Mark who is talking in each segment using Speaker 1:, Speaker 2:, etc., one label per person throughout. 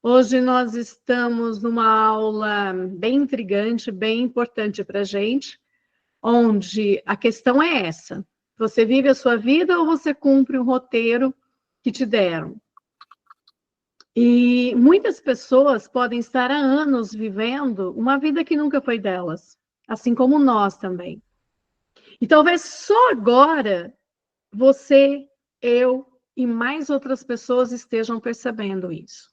Speaker 1: Hoje nós estamos numa aula bem intrigante, bem importante para a gente, onde a questão é essa: você vive a sua vida ou você cumpre um roteiro que te deram? E muitas pessoas podem estar há anos vivendo uma vida que nunca foi delas, assim como nós também. E talvez só agora você, eu e mais outras pessoas estejam percebendo isso.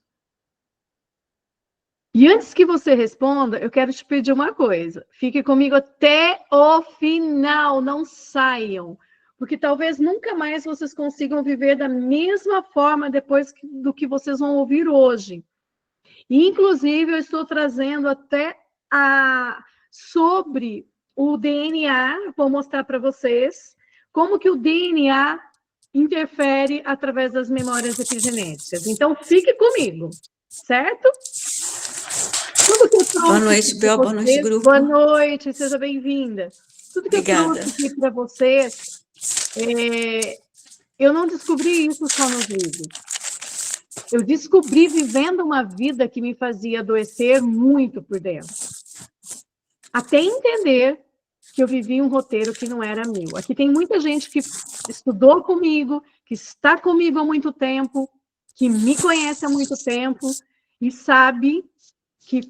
Speaker 1: E antes que você responda, eu quero te pedir uma coisa. Fique comigo até o final, não saiam. Porque talvez nunca mais vocês consigam viver da mesma forma depois do que vocês vão ouvir hoje. E, inclusive, eu estou trazendo até sobre o DNA, vou mostrar para vocês como que o DNA interfere através das memórias epigenéticas. Então, fique comigo, certo? Tudo que eu trouxe
Speaker 2: boa noite, Bel, boa noite, grupo.
Speaker 1: Boa noite, seja bem-vinda. Tudo que
Speaker 2: Obrigada.
Speaker 1: eu trouxe aqui para vocês, eu não descobri isso só nos livros. Eu descobri vivendo uma vida que me fazia adoecer muito por dentro. Até entender que eu vivia um roteiro que não era meu. Aqui tem muita gente que estudou comigo, que está comigo há muito tempo, que me conhece há muito tempo e sabe que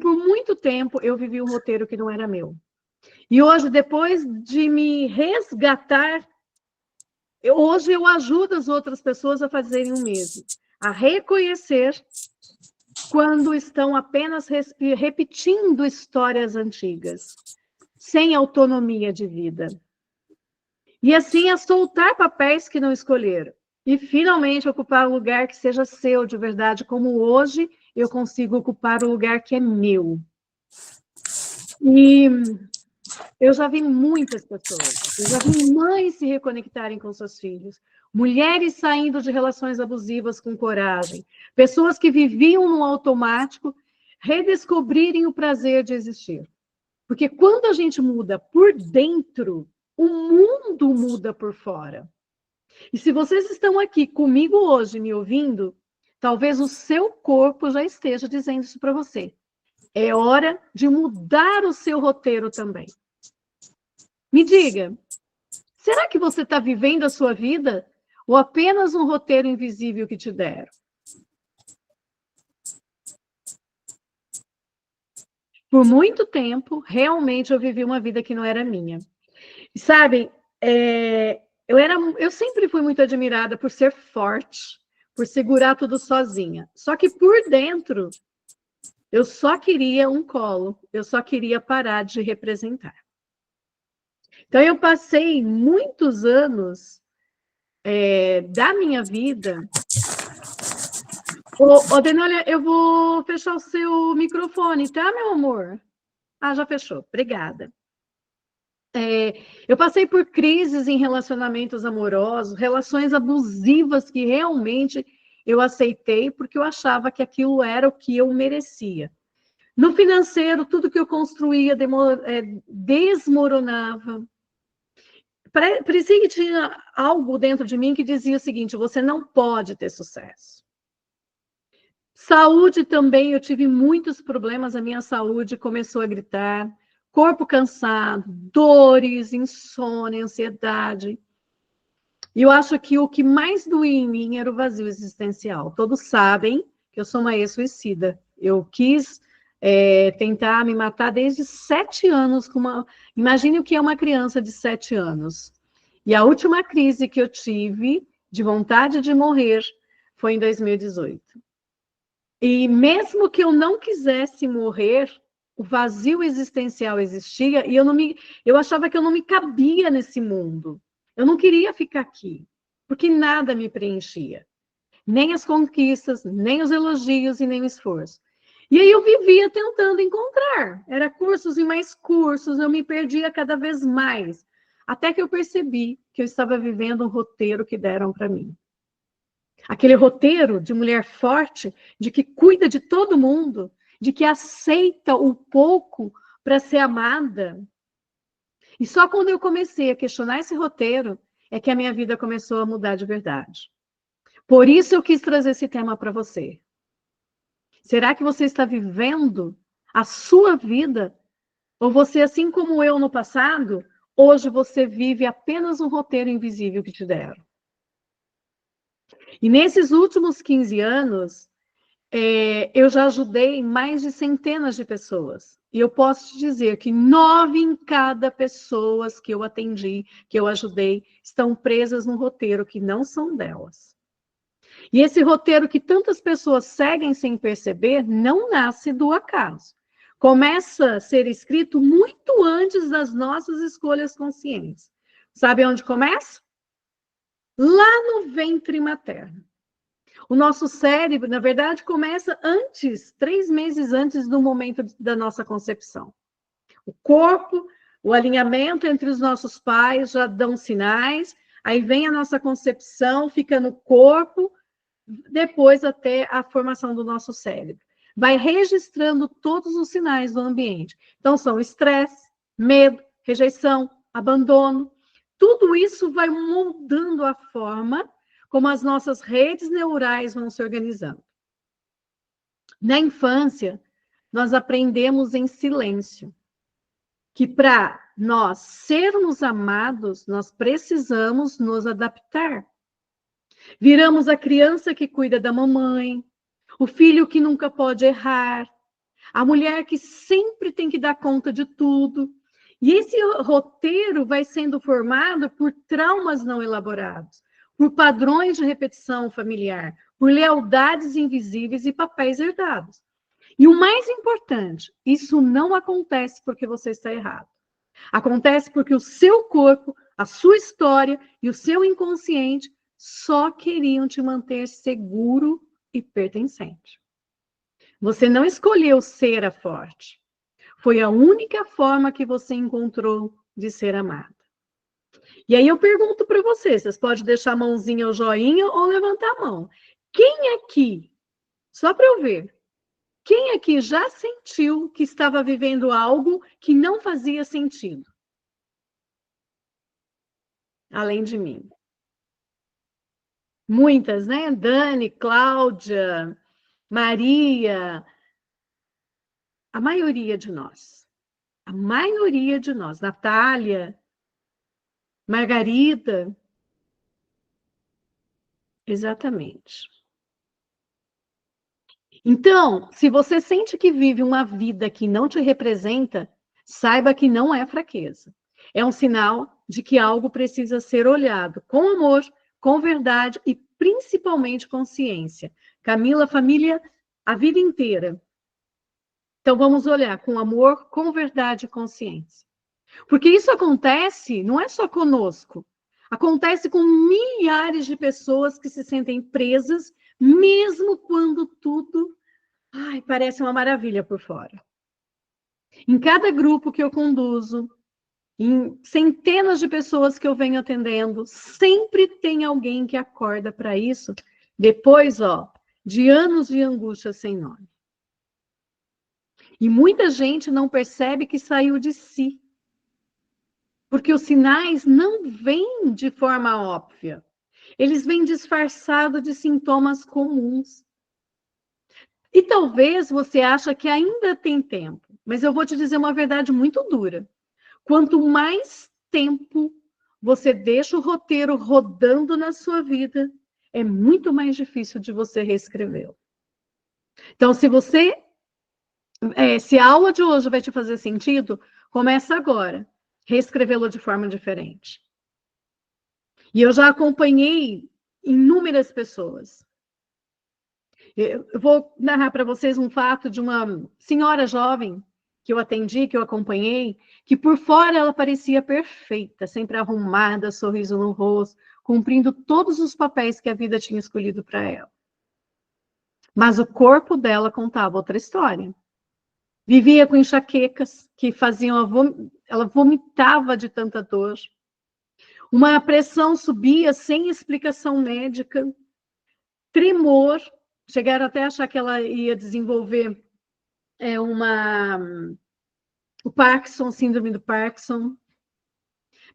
Speaker 1: por muito tempo eu vivi um roteiro que não era meu. E hoje, depois de me resgatar, hoje eu ajudo as outras pessoas a fazerem o mesmo, a reconhecer quando estão apenas repetindo histórias antigas, sem autonomia de vida. E assim a soltar papéis que não escolheram. E finalmente ocupar um lugar que seja seu de verdade, como hoje eu consigo ocupar o lugar que é meu. E eu já vi muitas pessoas, eu já vi mães se reconectarem com seus filhos, mulheres saindo de relações abusivas com coragem, pessoas que viviam no automático redescobrirem o prazer de existir. Porque quando a gente muda por dentro, o mundo muda por fora. E se vocês estão aqui comigo hoje me ouvindo, talvez o seu corpo já esteja dizendo isso para você. É hora de mudar o seu roteiro também. Me diga, será que você está vivendo a sua vida ou apenas um roteiro invisível que te deram? Por muito tempo, realmente eu vivi uma vida que não era minha. E sabem, eu sempre fui muito admirada por ser forte, por segurar tudo sozinha. Só que por dentro, eu só queria um colo, eu só queria parar de representar. Então, eu passei muitos anos da minha vida. Ô, Denolha, eu vou fechar o seu microfone, tá, meu amor? Ah, já fechou. Obrigada. Eu passei por crises em relacionamentos amorosos, relações abusivas que realmente eu aceitei porque eu achava que aquilo era o que eu merecia. No financeiro, tudo que eu construía desmoronava. Parecia que tinha algo dentro de mim que dizia o seguinte: você não pode ter sucesso. Saúde também, eu tive muitos problemas, a minha saúde começou a gritar, corpo cansado, dores, insônia, ansiedade. E eu acho que o que mais doía em mim era o vazio existencial. Todos sabem que eu sou uma ex-suicida. Eu quis tentar me matar desde 7 anos. Imagine o que é uma criança de 7 anos. E a última crise que eu tive de vontade de morrer foi em 2018. E mesmo que eu não quisesse morrer, o vazio existencial existia e eu achava que eu não me cabia nesse mundo. Eu não queria ficar aqui, porque nada me preenchia. Nem as conquistas, nem os elogios e nem o esforço. E aí eu vivia tentando encontrar. Era cursos e mais cursos, eu me perdia cada vez mais. Até que eu percebi que eu estava vivendo um roteiro que deram para mim. Aquele roteiro de mulher forte, de que cuida de todo mundo, de que aceita o pouco para ser amada. E só quando eu comecei a questionar esse roteiro é que a minha vida começou a mudar de verdade. Por isso eu quis trazer esse tema para você. Será que você está vivendo a sua vida? Ou você, assim como eu no passado, hoje você vive apenas um roteiro invisível que te deram? E nesses últimos 15 anos, eu já ajudei mais de centenas de pessoas. E eu posso te dizer que 9 em cada pessoa que eu atendi, que eu ajudei, estão presas num roteiro que não são delas. E esse roteiro que tantas pessoas seguem sem perceber, não nasce do acaso. Começa a ser escrito muito antes das nossas escolhas conscientes. Sabe onde começa? Lá no ventre materno. O nosso cérebro, na verdade, começa antes, 3 meses antes do momento da nossa concepção. O corpo, o alinhamento entre os nossos pais já dão sinais, aí vem a nossa concepção, fica no corpo, depois até a formação do nosso cérebro. Vai registrando todos os sinais do ambiente. Então, são estresse, medo, rejeição, abandono. Tudo isso vai moldando a forma como as nossas redes neurais vão se organizando. Na infância, nós aprendemos em silêncio que para nós sermos amados, nós precisamos nos adaptar. Viramos a criança que cuida da mamãe, o filho que nunca pode errar, a mulher que sempre tem que dar conta de tudo. E esse roteiro vai sendo formado por traumas não elaborados, por padrões de repetição familiar, por lealdades invisíveis e papéis herdados. E o mais importante, isso não acontece porque você está errado. Acontece porque o seu corpo, a sua história e o seu inconsciente só queriam te manter seguro e pertencente. Você não escolheu ser a forte. Foi a única forma que você encontrou de ser amada. E aí eu pergunto para vocês podem deixar a mãozinha ou joinha ou levantar a mão. Quem aqui, só para eu ver, quem aqui já sentiu que estava vivendo algo que não fazia sentido? Além de mim. Muitas, né? Dani, Cláudia, Maria, a maioria de nós. A maioria de nós. Natália, Margarida. Exatamente. Então, se você sente que vive uma vida que não te representa, saiba que não é fraqueza. É um sinal de que algo precisa ser olhado com amor, com verdade e principalmente consciência. Camila, família, a vida inteira. Então, vamos olhar com amor, com verdade e consciência. Porque isso acontece, não é só conosco, acontece com milhares de pessoas que se sentem presas, mesmo quando tudo parece uma maravilha por fora. Em cada grupo que eu conduzo, em centenas de pessoas que eu venho atendendo, sempre tem alguém que acorda para isso, depois, de anos de angústia sem nome. E muita gente não percebe que saiu de si. Porque os sinais não vêm de forma óbvia. Eles vêm disfarçados de sintomas comuns. E talvez você ache que ainda tem tempo, mas eu vou te dizer uma verdade muito dura. Quanto mais tempo você deixa o roteiro rodando na sua vida, é muito mais difícil de você reescrevê-lo. Então, se a aula de hoje vai te fazer sentido, começa agora. Reescrevê-lo de forma diferente. E eu já acompanhei inúmeras pessoas. Eu vou narrar para vocês um fato de uma senhora jovem que eu atendi, que eu acompanhei, que por fora ela parecia perfeita, sempre arrumada, sorriso no rosto, cumprindo todos os papéis que a vida tinha escolhido para ela. Mas o corpo dela contava outra história. Vivia com enxaquecas que faziam ela vomitava de tanta dor. Uma pressão subia sem explicação médica, tremor, chegaram até a achar que ela ia desenvolver o Parkinson, síndrome do Parkinson,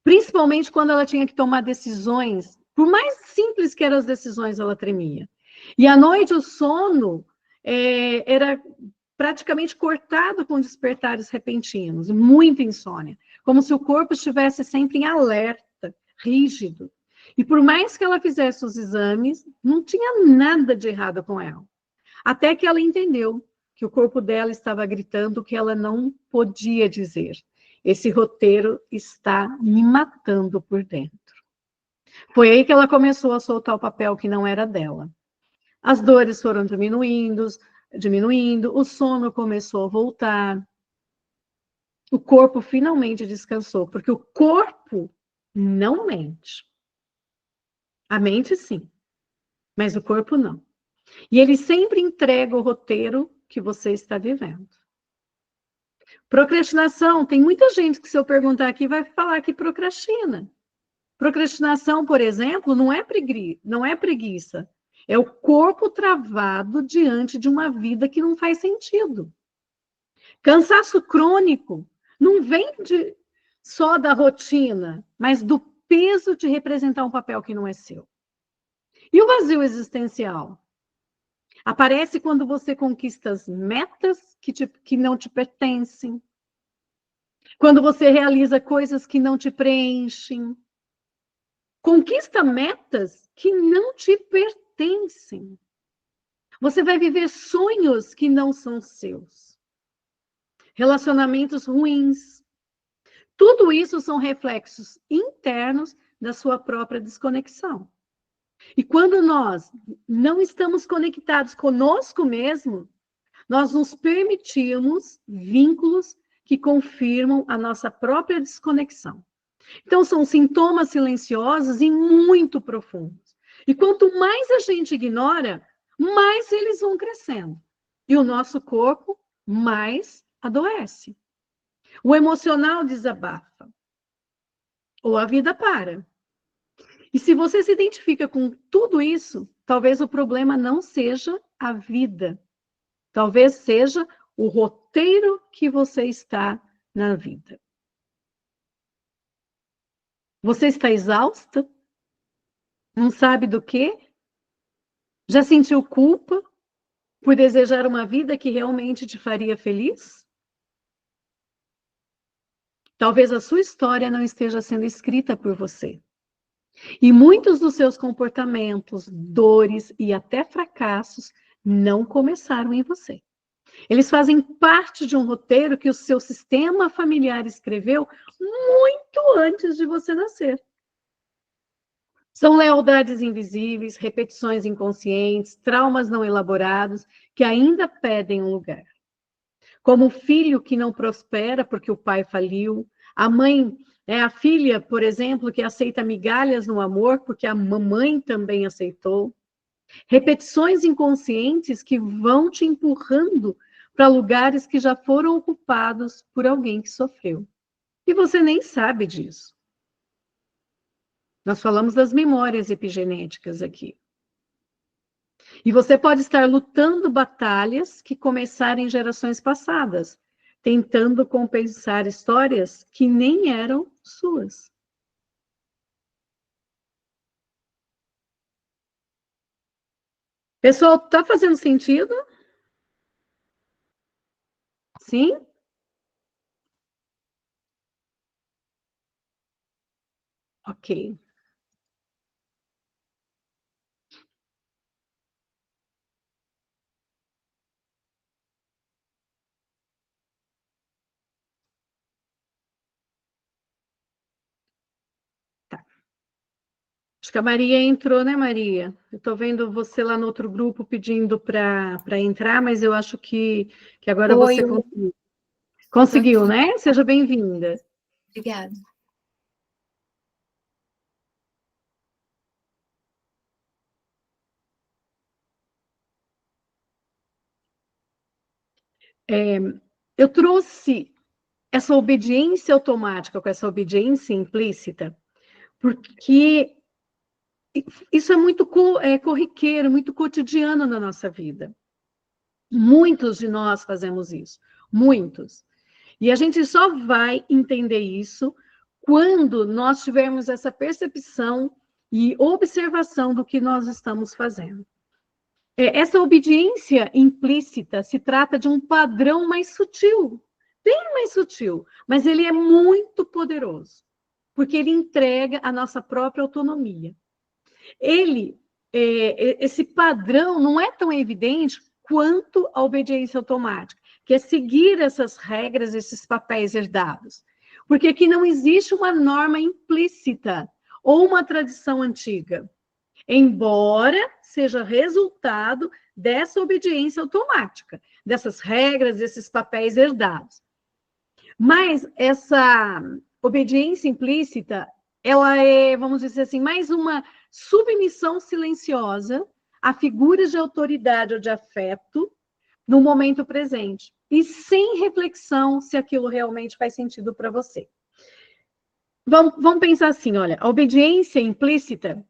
Speaker 1: principalmente quando ela tinha que tomar decisões Por mais simples que eram as decisões, ela tremia. E à noite o sono era praticamente cortado com despertares repentinos, muita insônia, como se o corpo estivesse sempre em alerta, rígido. E por mais que ela fizesse os exames, não tinha nada de errado com ela. Até que ela entendeu que o corpo dela estava gritando que ela não podia dizer. Esse roteiro está me matando por dentro. Foi aí que ela começou a soltar o papel que não era dela. As dores foram diminuindo, o sono começou a voltar. O corpo finalmente descansou, porque o corpo não mente. A mente sim, mas o corpo não. E ele sempre entrega o roteiro que você está vivendo. Procrastinação, tem muita gente que se eu perguntar aqui vai falar que procrastina. Procrastinação, por exemplo, não é preguiça. É o corpo travado diante de uma vida que não faz sentido. Cansaço crônico não vem só da rotina, mas do peso de representar um papel que não é seu. E o vazio existencial? Aparece quando você conquista as metas que não te pertencem, quando você realiza coisas que não te preenchem, conquista metas que não te pertencem. Você vai viver sonhos que não são seus. Relacionamentos ruins. Tudo isso são reflexos internos da sua própria desconexão. E quando nós não estamos conectados conosco mesmo, nós nos permitimos vínculos que confirmam a nossa própria desconexão. Então, são sintomas silenciosos e muito profundos. E quanto mais a gente ignora, mais eles vão crescendo. E o nosso corpo mais adoece. O emocional desabafa. Ou a vida para. E se você se identifica com tudo isso, talvez o problema não seja a vida. Talvez seja o roteiro que você está na vida. Você está exausta? Não sabe do quê? Já sentiu culpa por desejar uma vida que realmente te faria feliz? Talvez a sua história não esteja sendo escrita por você. E muitos dos seus comportamentos, dores e até fracassos não começaram em você. Eles fazem parte de um roteiro que o seu sistema familiar escreveu muito antes de você nascer. São lealdades invisíveis, repetições inconscientes, traumas não elaborados que ainda pedem um lugar. Como o filho que não prospera porque o pai faliu, a mãe, a filha, por exemplo, que aceita migalhas no amor porque a mamãe também aceitou. Repetições inconscientes que vão te empurrando para lugares que já foram ocupados por alguém que sofreu. E você nem sabe disso. Nós falamos das memórias epigenéticas aqui. E você pode estar lutando batalhas que começaram em gerações passadas, tentando compensar histórias que nem eram suas. Pessoal, está fazendo sentido? Sim? Ok. Tá. Acho que a Maria entrou, né, Maria? Eu estou vendo você lá no outro grupo pedindo para entrar, mas eu acho que agora
Speaker 2: Oi,
Speaker 1: você conseguiu. Conseguiu, né? Seja bem-vinda.
Speaker 2: Obrigada.
Speaker 1: Eu trouxe essa obediência automática com essa obediência implícita, porque isso é muito corriqueiro, muito cotidiano na nossa vida. Muitos de nós fazemos isso, muitos. E a gente só vai entender isso quando nós tivermos essa percepção e observação do que nós estamos fazendo. Essa obediência implícita se trata de um padrão mais sutil, bem mais sutil, mas ele é muito poderoso, porque ele entrega a nossa própria autonomia. Esse padrão não é tão evidente quanto a obediência automática, que é seguir essas regras, esses papéis herdados. Porque aqui não existe uma norma implícita ou uma tradição antiga, embora seja resultado dessa obediência automática, dessas regras, desses papéis herdados. Mas essa obediência implícita, ela é, vamos dizer assim, mais uma submissão silenciosa a figuras de autoridade ou de afeto no momento presente, e sem reflexão se aquilo realmente faz sentido para você. Vamos pensar assim, olha, a obediência implícita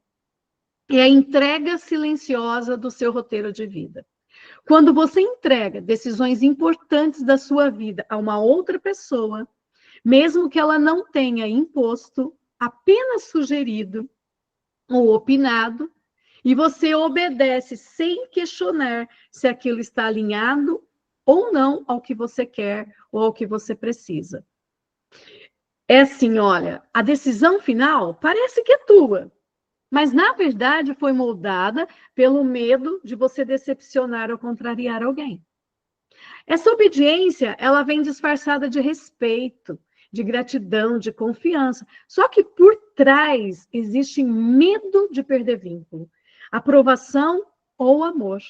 Speaker 1: é a entrega silenciosa do seu roteiro de vida. Quando você entrega decisões importantes da sua vida a uma outra pessoa, mesmo que ela não tenha imposto, apenas sugerido ou opinado, e você obedece sem questionar se aquilo está alinhado ou não ao que você quer ou ao que você precisa. É assim, olha, a decisão final parece que é tua, mas na verdade foi moldada pelo medo de você decepcionar ou contrariar alguém. Essa obediência, ela vem disfarçada de respeito, de gratidão, de confiança. Só que por trás existe medo de perder vínculo, aprovação ou amor.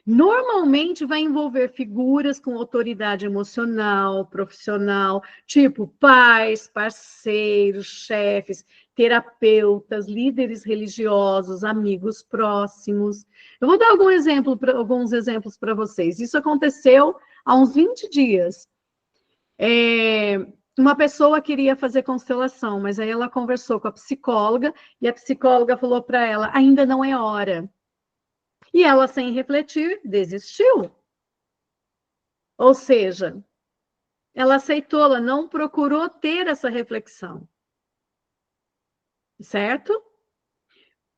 Speaker 1: Normalmente vai envolver figuras com autoridade emocional, profissional, tipo pais, parceiros, chefes, terapeutas, líderes religiosos, amigos próximos. Eu vou dar alguns exemplos para vocês. Isso aconteceu há uns 20 dias. Uma pessoa queria fazer constelação, mas aí ela conversou com a psicóloga e a psicóloga falou para ela: ainda não é hora. E ela, sem refletir, desistiu. Ou seja, ela aceitou, ela não procurou ter essa reflexão. Certo?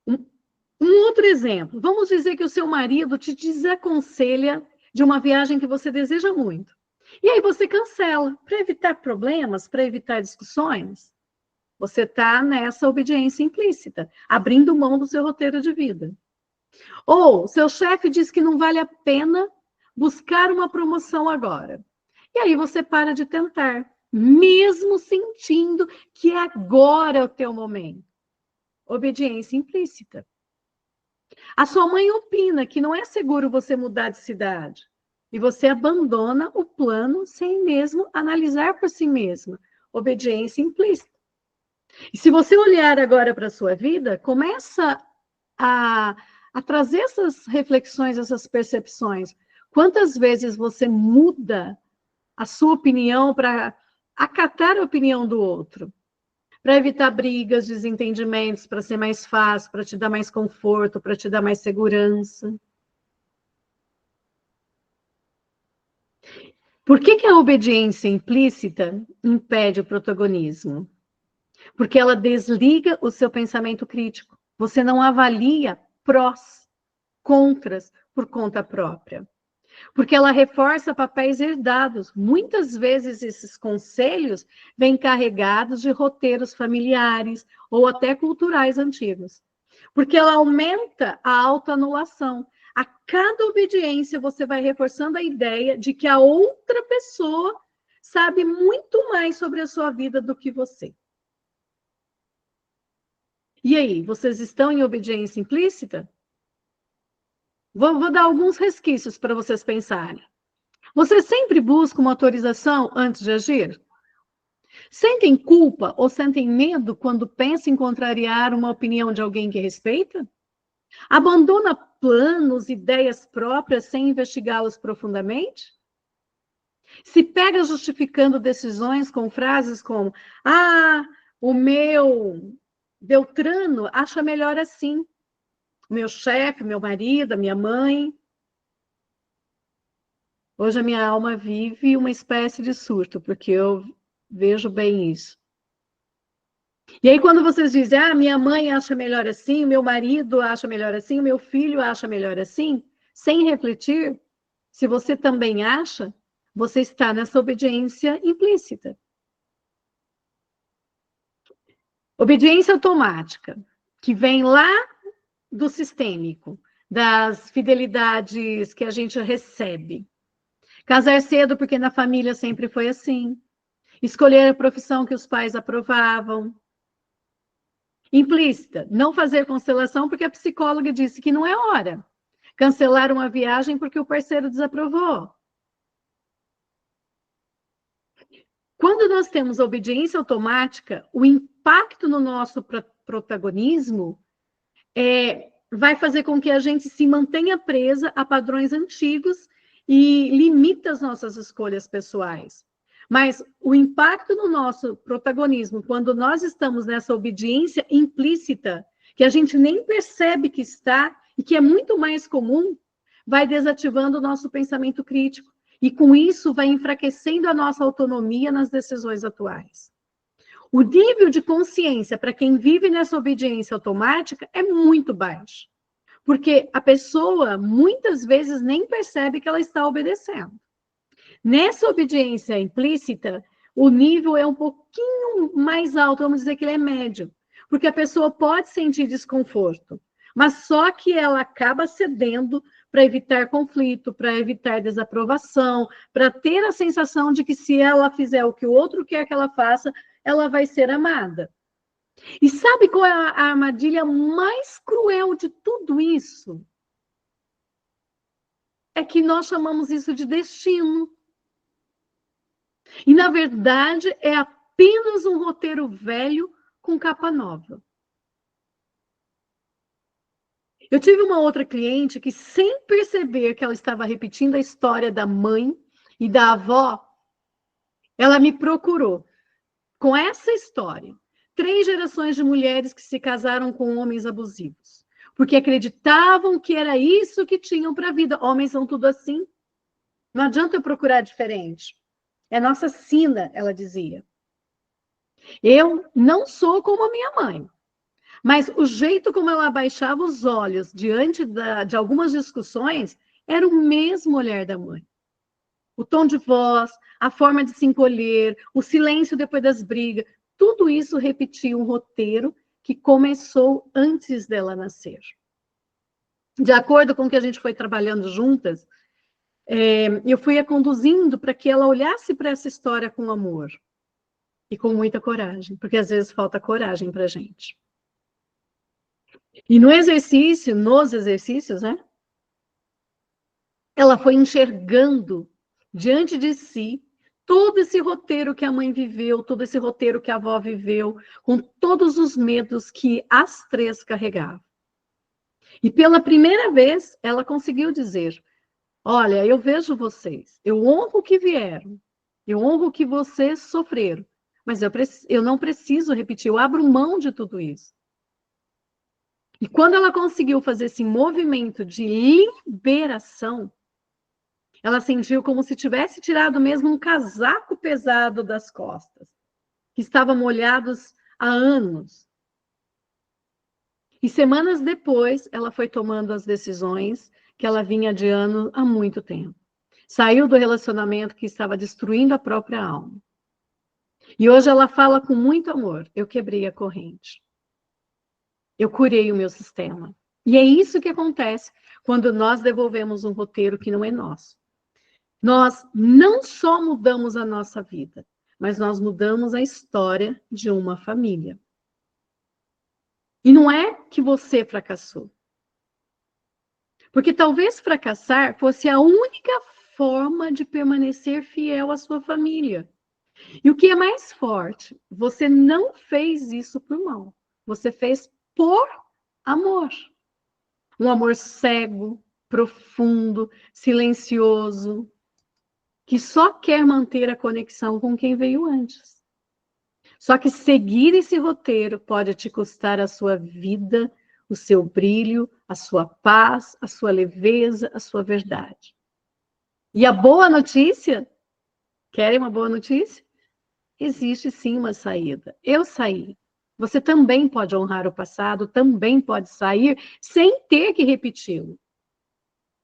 Speaker 1: Um outro exemplo. Vamos dizer que o seu marido te desaconselha de uma viagem que você deseja muito. E aí você cancela, para evitar problemas, para evitar discussões. Você está nessa obediência implícita, abrindo mão do seu roteiro de vida. Ou seu chefe diz que não vale a pena buscar uma promoção agora. E aí você para de tentar, mesmo sentindo que agora é o teu momento. Obediência implícita. A sua mãe opina que não é seguro você mudar de cidade. E você abandona o plano sem mesmo analisar por si mesma. Obediência implícita. E se você olhar agora para a sua vida, começa a trazer essas reflexões, essas percepções. Quantas vezes você muda a sua opinião para acatar a opinião do outro? Para evitar brigas, desentendimentos, para ser mais fácil, para te dar mais conforto, para te dar mais segurança. Por que a obediência implícita impede o protagonismo? Porque ela desliga o seu pensamento crítico. Você não avalia prós, contras por conta própria. Porque ela reforça papéis herdados. Muitas vezes esses conselhos vêm carregados de roteiros familiares ou até culturais antigos. Porque ela aumenta a autoanulação. A cada obediência, você vai reforçando a ideia de que a outra pessoa sabe muito mais sobre a sua vida do que você. E aí, vocês estão em obediência implícita? Vou dar alguns resquícios para vocês pensarem. Você sempre busca uma autorização antes de agir? Sentem culpa ou sentem medo quando pensa em contrariar uma opinião de alguém que respeita? Abandona planos, ideias próprias sem investigá-los profundamente? Se pega justificando decisões com frases como: ah, o meu Beltrano acha melhor assim. Meu chefe, meu marido, a minha mãe. Hoje a minha alma vive uma espécie de surto, porque eu vejo bem isso. E aí, quando vocês dizem, minha mãe acha melhor assim, o meu marido acha melhor assim, o meu filho acha melhor assim, sem refletir, se você também acha, você está nessa obediência implícita. Obediência automática, que vem lá do sistêmico, das fidelidades que a gente recebe. Casar cedo porque na família sempre foi assim. Escolher a profissão que os pais aprovavam. Implícita, não fazer constelação porque a psicóloga disse que não é hora. Cancelar uma viagem porque o parceiro desaprovou. Quando nós temos obediência automática, o impacto no nosso protagonismo vai fazer com que a gente se mantenha presa a padrões antigos e limita as nossas escolhas pessoais. Mas o impacto no nosso protagonismo, quando nós estamos nessa obediência implícita, que a gente nem percebe que está e que é muito mais comum, vai desativando o nosso pensamento crítico. E com isso vai enfraquecendo a nossa autonomia nas decisões atuais. O nível de consciência para quem vive nessa obediência automática é muito baixo. Porque a pessoa muitas vezes nem percebe que ela está obedecendo. Nessa obediência implícita, o nível é um pouquinho mais alto, vamos dizer que ele é médio, porque a pessoa pode sentir desconforto, mas só que ela acaba cedendo para evitar conflito, para evitar desaprovação, para ter a sensação de que se ela fizer o que o outro quer que ela faça, ela vai ser amada. E sabe qual é a armadilha mais cruel de tudo isso? É que nós chamamos isso de destino. E, na verdade, é apenas um roteiro velho com capa nova. Eu tive uma outra cliente que, sem perceber que ela estava repetindo a história da mãe e da avó, ela me procurou com essa história. 3 gerações de mulheres que se casaram com homens abusivos, porque acreditavam que era isso que tinham para a vida. Homens são tudo assim. Não adianta eu procurar diferente. É nossa sina, ela dizia. Eu não sou como a minha mãe, mas o jeito como ela abaixava os olhos diante de algumas discussões era o mesmo olhar da mãe. O tom de voz, a forma de se encolher, o silêncio depois das brigas, tudo isso repetia um roteiro que começou antes dela nascer. De acordo com o que a gente foi trabalhando juntas, eu fui a conduzindo para que ela olhasse para essa história com amor e com muita coragem, porque às vezes falta coragem para a gente. E nos exercícios, né? Ela foi enxergando diante de si todo esse roteiro que a mãe viveu, todo esse roteiro que a avó viveu, com todos os medos que as 3 carregavam. E pela primeira vez, ela conseguiu dizer: olha, eu vejo vocês, eu honro o que vieram, eu honro o que vocês sofreram, mas eu não preciso repetir, eu abro mão de tudo isso. E quando ela conseguiu fazer esse movimento de liberação, ela sentiu como se tivesse tirado mesmo um casaco pesado das costas, que estavam molhados há anos. E semanas depois, ela foi tomando as decisões que ela vinha adiando há muito tempo. Saiu do relacionamento que estava destruindo a própria alma. E hoje ela fala com muito amor: eu quebrei a corrente. Eu curei o meu sistema. E é isso que acontece quando nós devolvemos um roteiro que não é nosso. Nós não só mudamos a nossa vida, mas nós mudamos a história de uma família. E não é que você fracassou. Porque talvez fracassar fosse a única forma de permanecer fiel à sua família. E o que é mais forte, você não fez isso por mal. Você fez por amor. Um amor cego, profundo, silencioso, que só quer manter a conexão com quem veio antes. Só que seguir esse roteiro pode te custar a sua vida, o seu brilho, a sua paz, a sua leveza, a sua verdade. E a boa notícia, querem uma boa notícia? Existe sim uma saída. Eu saí. Você também pode honrar o passado, também pode sair sem ter que repeti-lo.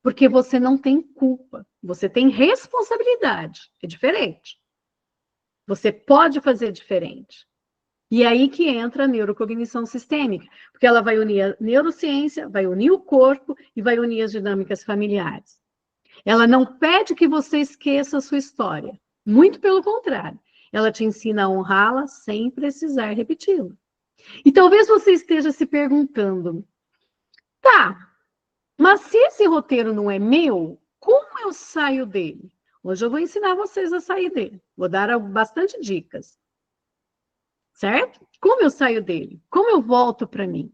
Speaker 1: Porque você não tem culpa, você tem responsabilidade, é diferente. Você pode fazer diferente. E é aí que entra a neurocognição sistêmica, porque ela vai unir a neurociência, vai unir o corpo e vai unir as dinâmicas familiares. Ela não pede que você esqueça a sua história, muito pelo contrário. Ela te ensina a honrá-la sem precisar repeti-la. E talvez você esteja se perguntando, tá, mas se esse roteiro não é meu, como eu saio dele? Hoje eu vou ensinar vocês a sair dele. Vou dar bastante dicas. Certo? Como eu saio dele? Como eu volto para mim?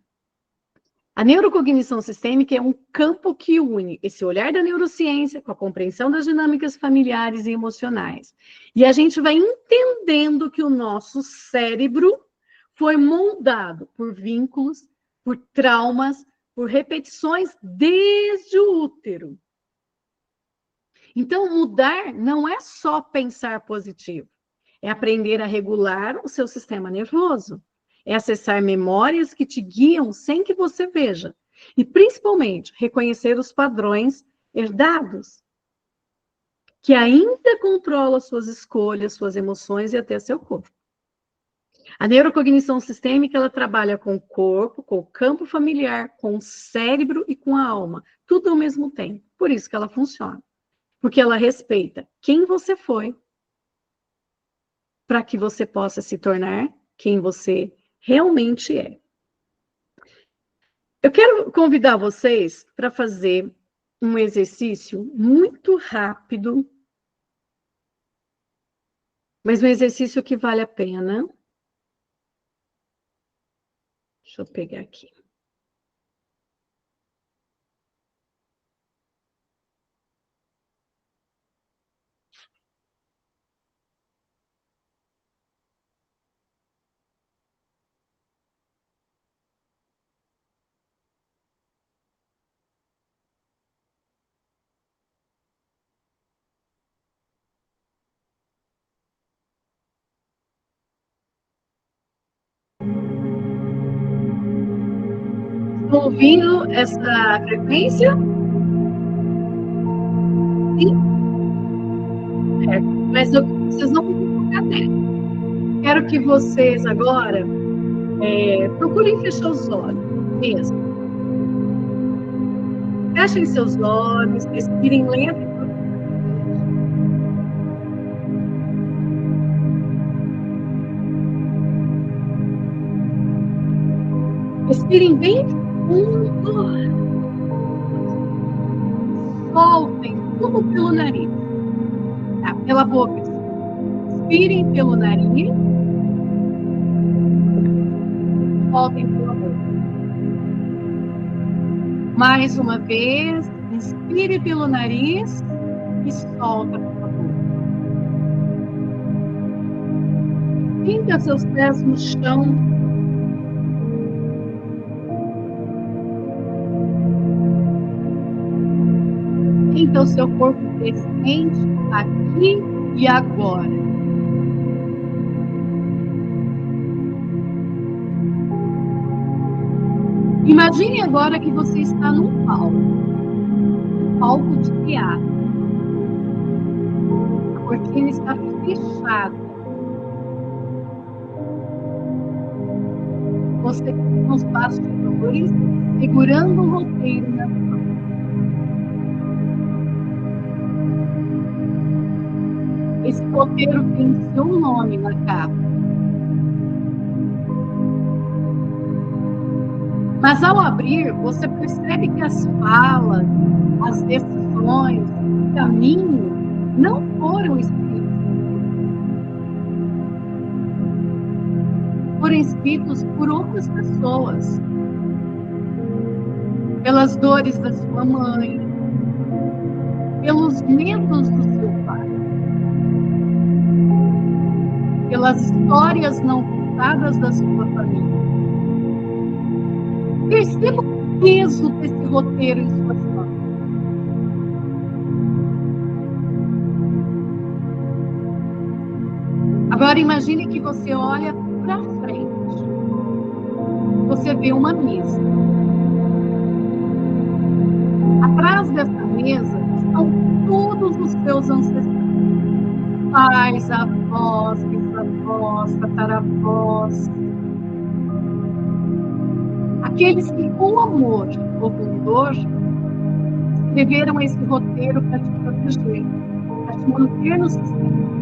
Speaker 1: A neurocognição sistêmica é um campo que une esse olhar da neurociência com a compreensão das dinâmicas familiares e emocionais. E a gente vai entendendo que o nosso cérebro foi moldado por vínculos, por traumas, por repetições desde o útero. Então, mudar não é só pensar positivo, é aprender a regular o seu sistema nervoso, é acessar memórias que te guiam sem que você veja, e principalmente reconhecer os padrões herdados, que ainda controlam suas escolhas, suas emoções e até seu corpo. A neurocognição sistêmica, ela trabalha com o corpo, com o campo familiar, com o cérebro e com a alma, tudo ao mesmo tempo. Por isso que ela funciona. Porque ela respeita quem você foi, para que você possa se tornar quem você realmente é. Eu quero convidar vocês para fazer um exercício muito rápido, mas um exercício que vale a pena. Deixa eu pegar aqui. Estão ouvindo essa frequência? Sim? É, mas vocês não vão focar nela. Quero que vocês agora procurem fechar os olhos mesmo. Fechem seus olhos, respirem lento e profundamente. Respirem bem fundo. Soltem tudo pelo nariz. Tá, pela boca. Inspirem pelo nariz. Soltem pela boca. Mais uma vez. Inspire pelo nariz e solta pela boca. Sinta seus pés no chão. Sinta o seu corpo presente aqui e agora. Imagine agora que você está num palco de teatro. A cortina está fechada. Você com os bastidores segurando o roteiro na mão. Esse roteiro tem seu nome na capa. Mas ao abrir, você percebe que as falas, as decisões, o caminho não foram escritos. Foram escritos por outras pessoas. Pelas dores da sua mãe, pelos medos do seu pai, pelas histórias não contadas da sua família. Perceba o peso desse roteiro em suas mãos. Agora imagine que você olha para frente. você vê uma mesa. Atrás dessa mesa estão todos os seus ancestrais. Pais, avós, bisavós, tataravós. Aqueles que, com amor ou com dor, escreveram esse roteiro para te proteger, para te manter no sistema.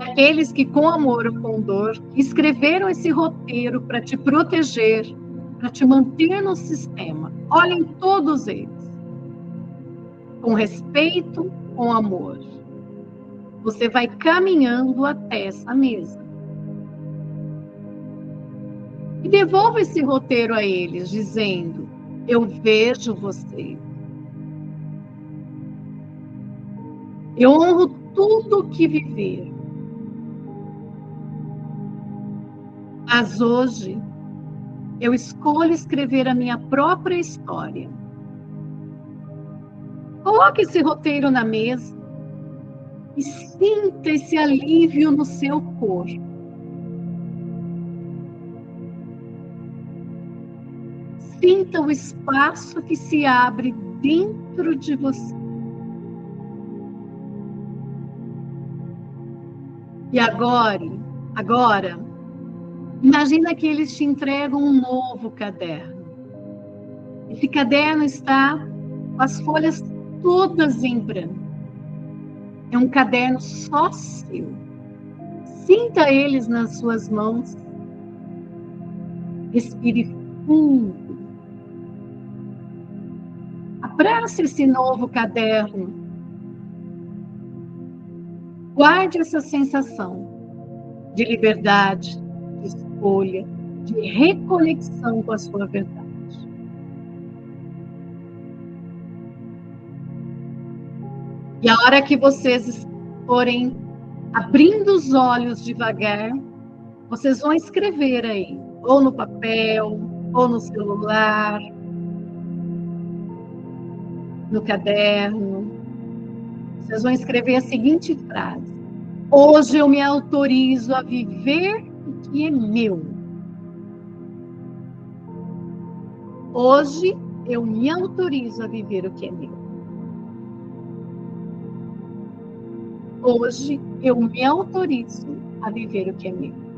Speaker 1: Aqueles que, com amor ou com dor, escreveram esse roteiro para te proteger, para te manter no sistema. Olhem todos eles. Com respeito, com amor. Você vai caminhando até essa mesa. E devolva esse roteiro a eles, dizendo: eu vejo você. Eu honro tudo que viver. Mas hoje, eu escolho escrever a minha própria história. Coloque esse roteiro na mesa e sinta esse alívio no seu corpo. Sinta o espaço que se abre dentro de você. E agora, imagina que eles te entregam um novo caderno. Esse caderno está com as folhas todas em branco. É um caderno só seu. Sinta eles nas suas mãos. Respire fundo. Abrace esse novo caderno. Guarde essa sensação de liberdade, de escolha, de reconexão com a sua verdade. E a hora que vocês forem abrindo os olhos devagar, vocês vão escrever aí, ou no papel, ou no celular, no caderno. Vocês vão escrever a seguinte frase: hoje eu me autorizo a viver o que é meu. Hoje eu me autorizo a viver o que é meu. Hoje eu me autorizo a viver o que é meu.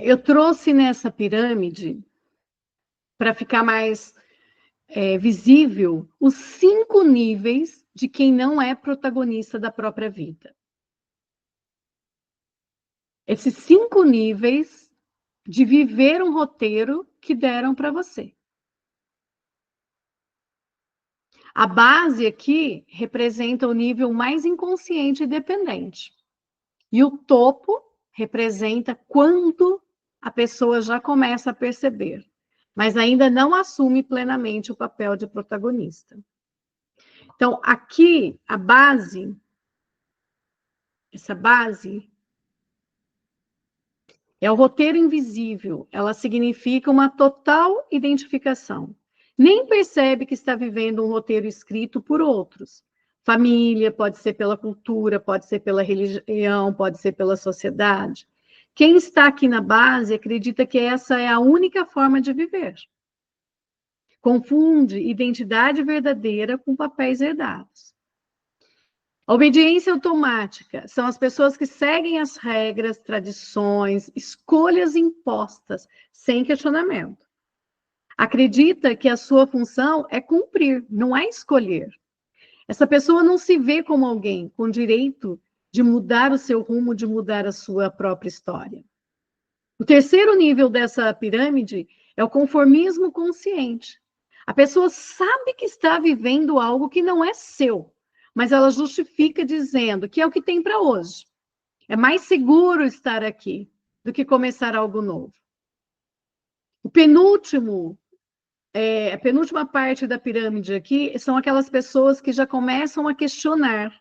Speaker 1: Eu trouxe nessa pirâmide, para ficar mais visível, os 5 níveis de quem não é protagonista da própria vida. Esses 5 níveis de viver um roteiro que deram para você. A base aqui representa o nível mais inconsciente e dependente. E o topo representa quando a pessoa já começa a perceber, mas ainda não assume plenamente o papel de protagonista. Então, aqui, a base, essa base, é o roteiro invisível. Ela significa uma total identificação. nem percebe que está vivendo um roteiro escrito por outros. Família, pode ser pela cultura, pode ser pela religião, pode ser pela sociedade. Quem está aqui na base acredita que essa é a única forma de viver. Confunde identidade verdadeira com papéis herdados. A obediência automática são as pessoas que seguem as regras, tradições, escolhas impostas, sem questionamento. Acredita que a sua função é cumprir, não é escolher. Essa pessoa não se vê como alguém com direito de mudar o seu rumo, de mudar a sua própria história. O terceiro nível dessa pirâmide é o conformismo consciente. A pessoa sabe que está vivendo algo que não é seu, mas ela justifica dizendo que é o que tem para hoje. É mais seguro estar aqui do que começar algo novo. A penúltima parte da pirâmide aqui são aquelas pessoas que já começam a questionar,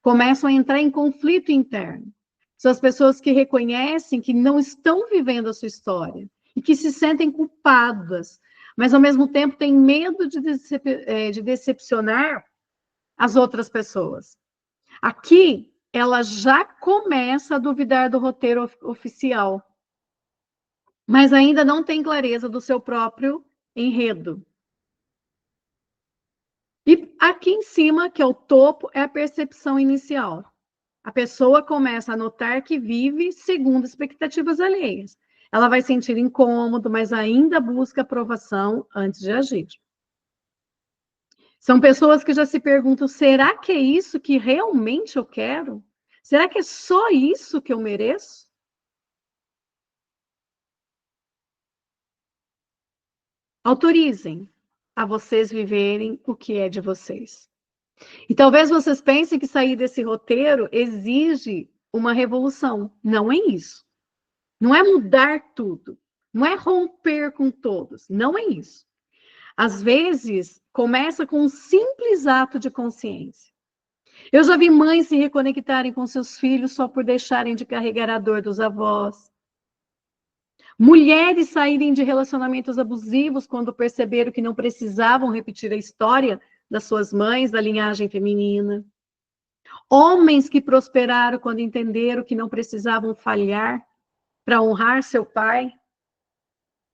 Speaker 1: começam a entrar em conflito interno. São as pessoas que reconhecem que não estão vivendo a sua história e que se sentem culpadas, mas ao mesmo tempo têm medo de decepcionar as outras pessoas. Aqui, ela já começa a duvidar do roteiro oficial, mas ainda não tem clareza do seu próprio enredo. E aqui em cima, que é o topo, é a percepção inicial. A pessoa começa a notar que vive segundo expectativas alheias. Ela vai sentir incômodo, mas ainda busca aprovação antes de agir. São pessoas que já se perguntam: será que é isso que realmente eu quero? Será que é só isso que eu mereço? Autorizem a vocês viverem o que é de vocês. E talvez vocês pensem que sair desse roteiro exige uma revolução. Não é isso. Não é mudar tudo. Não é romper com todos. Não é isso. Às vezes, começa com um simples ato de consciência. Eu já vi mães se reconectarem com seus filhos só por deixarem de carregar a dor dos avós. Mulheres saírem de relacionamentos abusivos quando perceberam que não precisavam repetir a história das suas mães, da linhagem feminina. Homens que prosperaram quando entenderam que não precisavam falhar para honrar seu pai.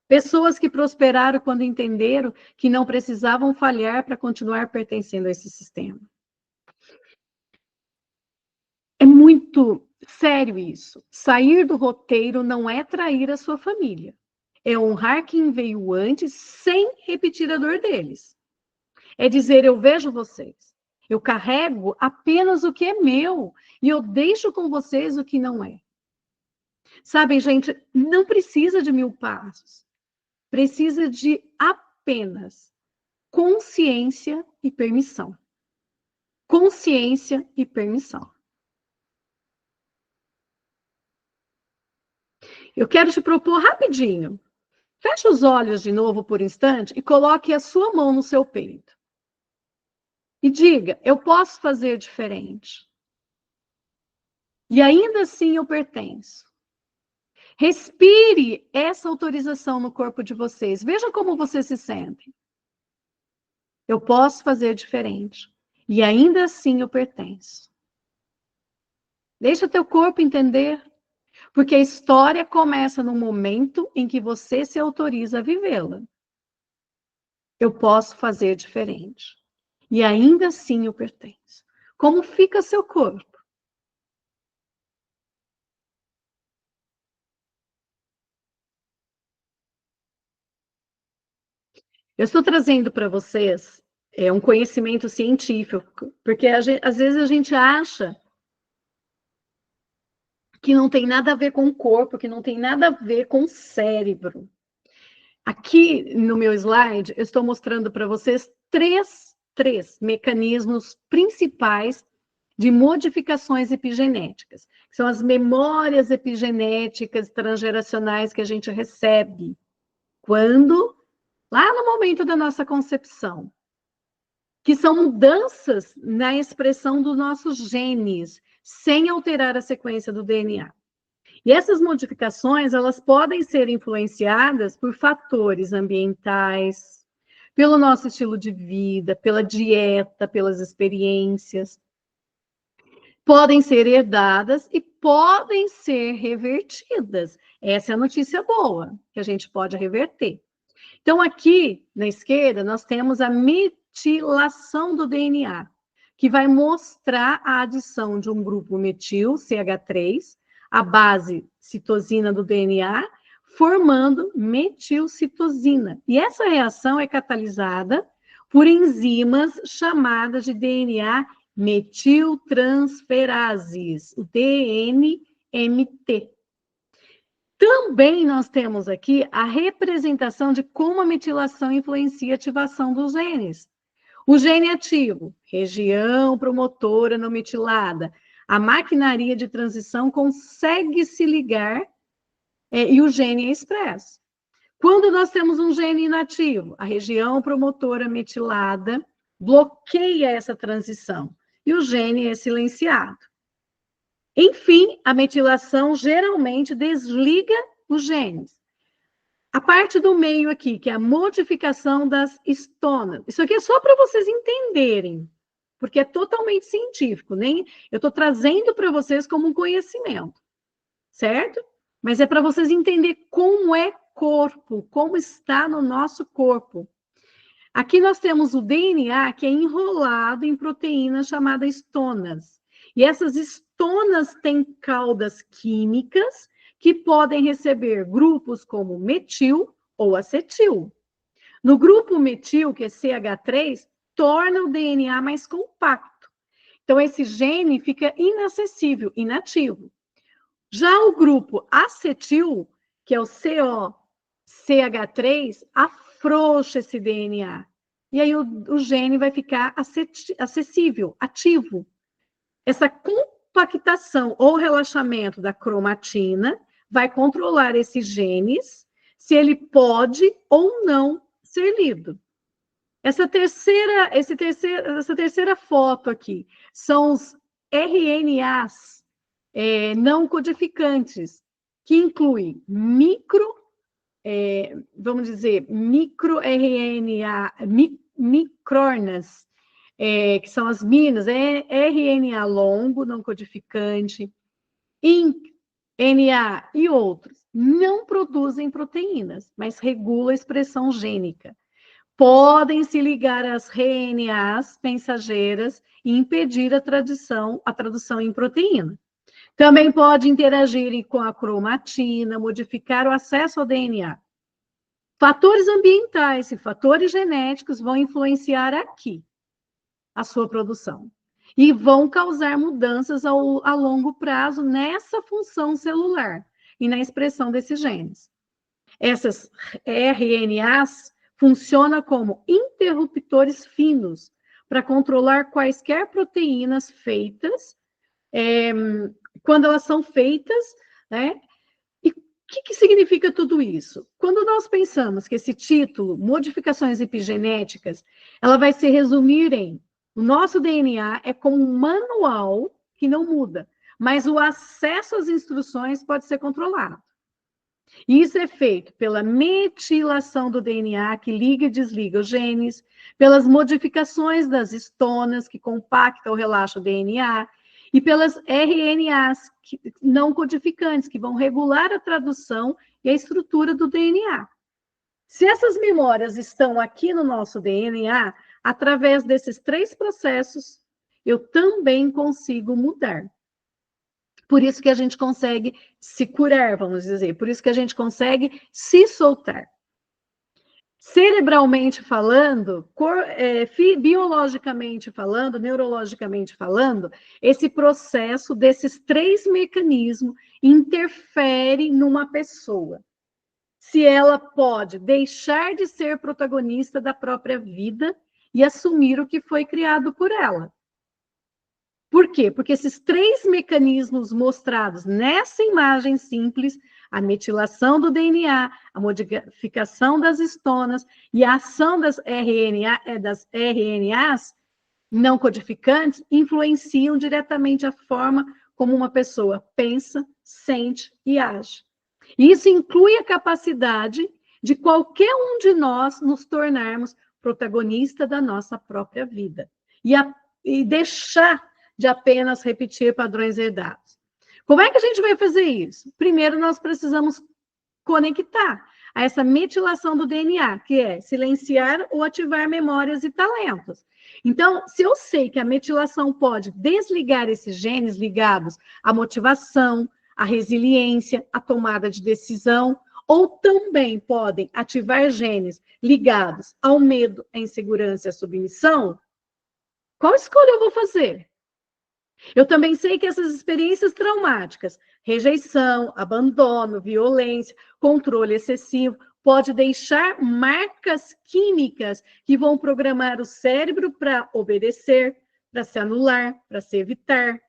Speaker 1: Pessoas que prosperaram quando entenderam que não precisavam falhar para continuar pertencendo a esse sistema. É muito sério isso. Sair do roteiro não é trair a sua família. É honrar quem veio antes sem repetir a dor deles. É dizer: eu vejo vocês. Eu carrego apenas o que é meu e eu deixo com vocês o que não é. Sabem, gente, não precisa de 1000 passos. Precisa de apenas consciência e permissão. Consciência e permissão. Eu quero te propor rapidinho. Feche os olhos de novo por um instante e coloque a sua mão no seu peito. E diga: eu posso fazer diferente. E ainda assim eu pertenço. Respire essa autorização no corpo de vocês. Veja como vocês se sentem. Eu posso fazer diferente. E ainda assim eu pertenço. Deixa teu corpo entender. Porque a história começa no momento em que você se autoriza a vivê-la. Eu posso fazer diferente. E ainda assim eu pertenço. Como fica seu corpo? Eu estou trazendo para vocês um conhecimento científico, porque às vezes a gente acha que não tem nada a ver com o corpo, que não tem nada a ver com o cérebro. Aqui no meu slide, eu estou mostrando para vocês três mecanismos principais de modificações epigenéticas, que são as memórias epigenéticas transgeracionais que a gente recebe quando, lá no momento da nossa concepção, que são mudanças na expressão dos nossos genes, sem alterar a sequência do DNA. E essas modificações, elas podem ser influenciadas por fatores ambientais, pelo nosso estilo de vida, pela dieta, pelas experiências. Podem ser herdadas e podem ser revertidas. Essa é a notícia boa, que a gente pode reverter. Então, aqui na esquerda, nós temos a metilação do DNA, que vai mostrar a adição de um grupo metil, CH3, a base citosina do DNA, formando metilcitosina. E essa reação é catalisada por enzimas chamadas de DNA metiltransferases, o DNMT. Também nós temos aqui a representação de como a metilação influencia a ativação dos genes. O gene ativo, região promotora não metilada, a maquinaria de transição consegue se ligar e o gene é expresso. Quando nós temos um gene inativo, a região promotora metilada bloqueia essa transição e o gene é silenciado. Enfim, a metilação geralmente desliga os genes. A parte do meio aqui, que é a modificação das histonas. Isso aqui é só para vocês entenderem, porque é totalmente científico, nem eu estou trazendo para vocês como um conhecimento, certo? Mas é para vocês entenderem como é corpo, como está no nosso corpo. Aqui nós temos o DNA que é enrolado em proteínas chamadas histonas. E essas histonas têm caudas químicas que podem receber grupos como metil ou acetil. No grupo metil, que é CH3, torna o DNA mais compacto. Então, esse gene fica inacessível, inativo. Já o grupo acetil, que é o COCH3, afrouxa esse DNA. E aí o gene vai ficar acessível, ativo. Essa compactação ou relaxamento da cromatina vai controlar esses genes, se ele pode ou não ser lido. Essa terceira foto aqui são os RNAs não codificantes, que incluem microRNA, microRNAs, que são as minas, RNA longo, não codificante, NA e outros, não produzem proteínas, mas regulam a expressão gênica. Podem se ligar às RNAs mensageiras e impedir a tradução em proteína. Também pode interagir com a cromatina, modificar o acesso ao DNA. Fatores ambientais e fatores genéticos vão influenciar aqui a sua produção e vão causar mudanças a longo prazo nessa função celular e na expressão desses genes. Essas RNAs funcionam como interruptores finos para controlar quaisquer proteínas feitas, quando elas são feitas, né? E o que significa tudo isso? Quando nós pensamos que esse título, modificações epigenéticas, ela vai se resumir em o nosso DNA é como um manual que não muda, mas o acesso às instruções pode ser controlado. Isso é feito pela metilação do DNA, que liga e desliga os genes, pelas modificações das histonas, que compactam ou relaxam o DNA, e pelas RNAs não codificantes, que vão regular a tradução e a estrutura do DNA. Se essas memórias estão aqui no nosso DNA, através desses 3 processos, eu também consigo mudar. Por isso que a gente consegue se curar, vamos dizer, por isso que a gente consegue se soltar. Cerebralmente falando, biologicamente falando, neurologicamente falando, esse processo desses 3 mecanismos interfere numa pessoa. Se ela pode deixar de ser protagonista da própria vida e assumir o que foi criado por ela. Por quê? Porque esses 3 mecanismos mostrados nessa imagem simples, a metilação do DNA, a modificação das histonas e a ação das RNAs não codificantes, influenciam diretamente a forma como uma pessoa pensa, sente e age. Isso inclui a capacidade de qualquer um de nós nos tornarmos protagonista da nossa própria vida. E deixar de apenas repetir padrões herdados. Como é que a gente vai fazer isso? Primeiro, nós precisamos conectar a essa metilação do DNA, que é silenciar ou ativar memórias e talentos. Então, se eu sei que a metilação pode desligar esses genes ligados à motivação, à resiliência, à tomada de decisão, ou também podem ativar genes ligados ao medo, à insegurança e à submissão, qual escolha eu vou fazer? Eu também sei que essas experiências traumáticas, rejeição, abandono, violência, controle excessivo, pode deixar marcas químicas que vão programar o cérebro para obedecer, para se anular, para se evitar,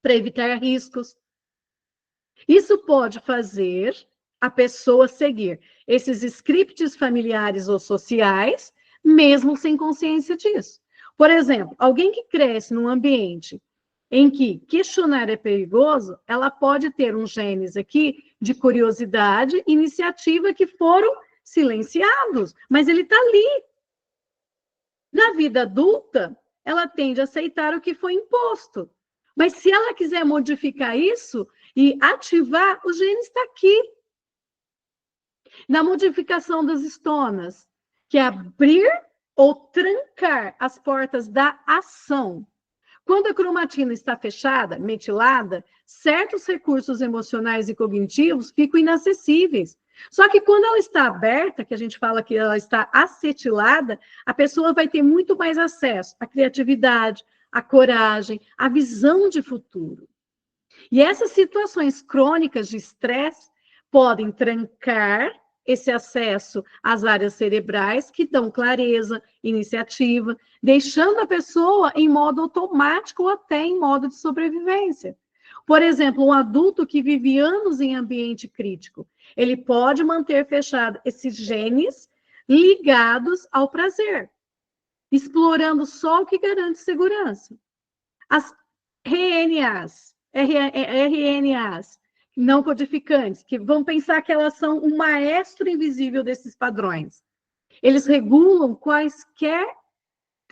Speaker 1: para evitar riscos. Isso pode fazer a pessoa seguir esses scripts familiares ou sociais, mesmo sem consciência disso. Por exemplo, alguém que cresce num ambiente em que questionar é perigoso, ela pode ter uns genes aqui de curiosidade, iniciativa que foram silenciados, mas ele está ali. Na vida adulta, ela tende a aceitar o que foi imposto. Mas se ela quiser modificar isso e ativar, o gene está aqui. Na modificação das estonas, que é abrir ou trancar as portas da ação. Quando a cromatina está fechada, metilada, certos recursos emocionais e cognitivos ficam inacessíveis. Só que quando ela está aberta, que a gente fala que ela está acetilada, a pessoa vai ter muito mais acesso à criatividade, à coragem, à visão de futuro. E essas situações crônicas de estresse podem trancar esse acesso às áreas cerebrais que dão clareza, iniciativa, deixando a pessoa em modo automático ou até em modo de sobrevivência. Por exemplo, um adulto que vive anos em ambiente crítico, ele pode manter fechado esses genes ligados ao prazer, explorando só o que garante segurança. As RNAs não codificantes, que vão pensar que elas são o maestro invisível desses padrões. Eles regulam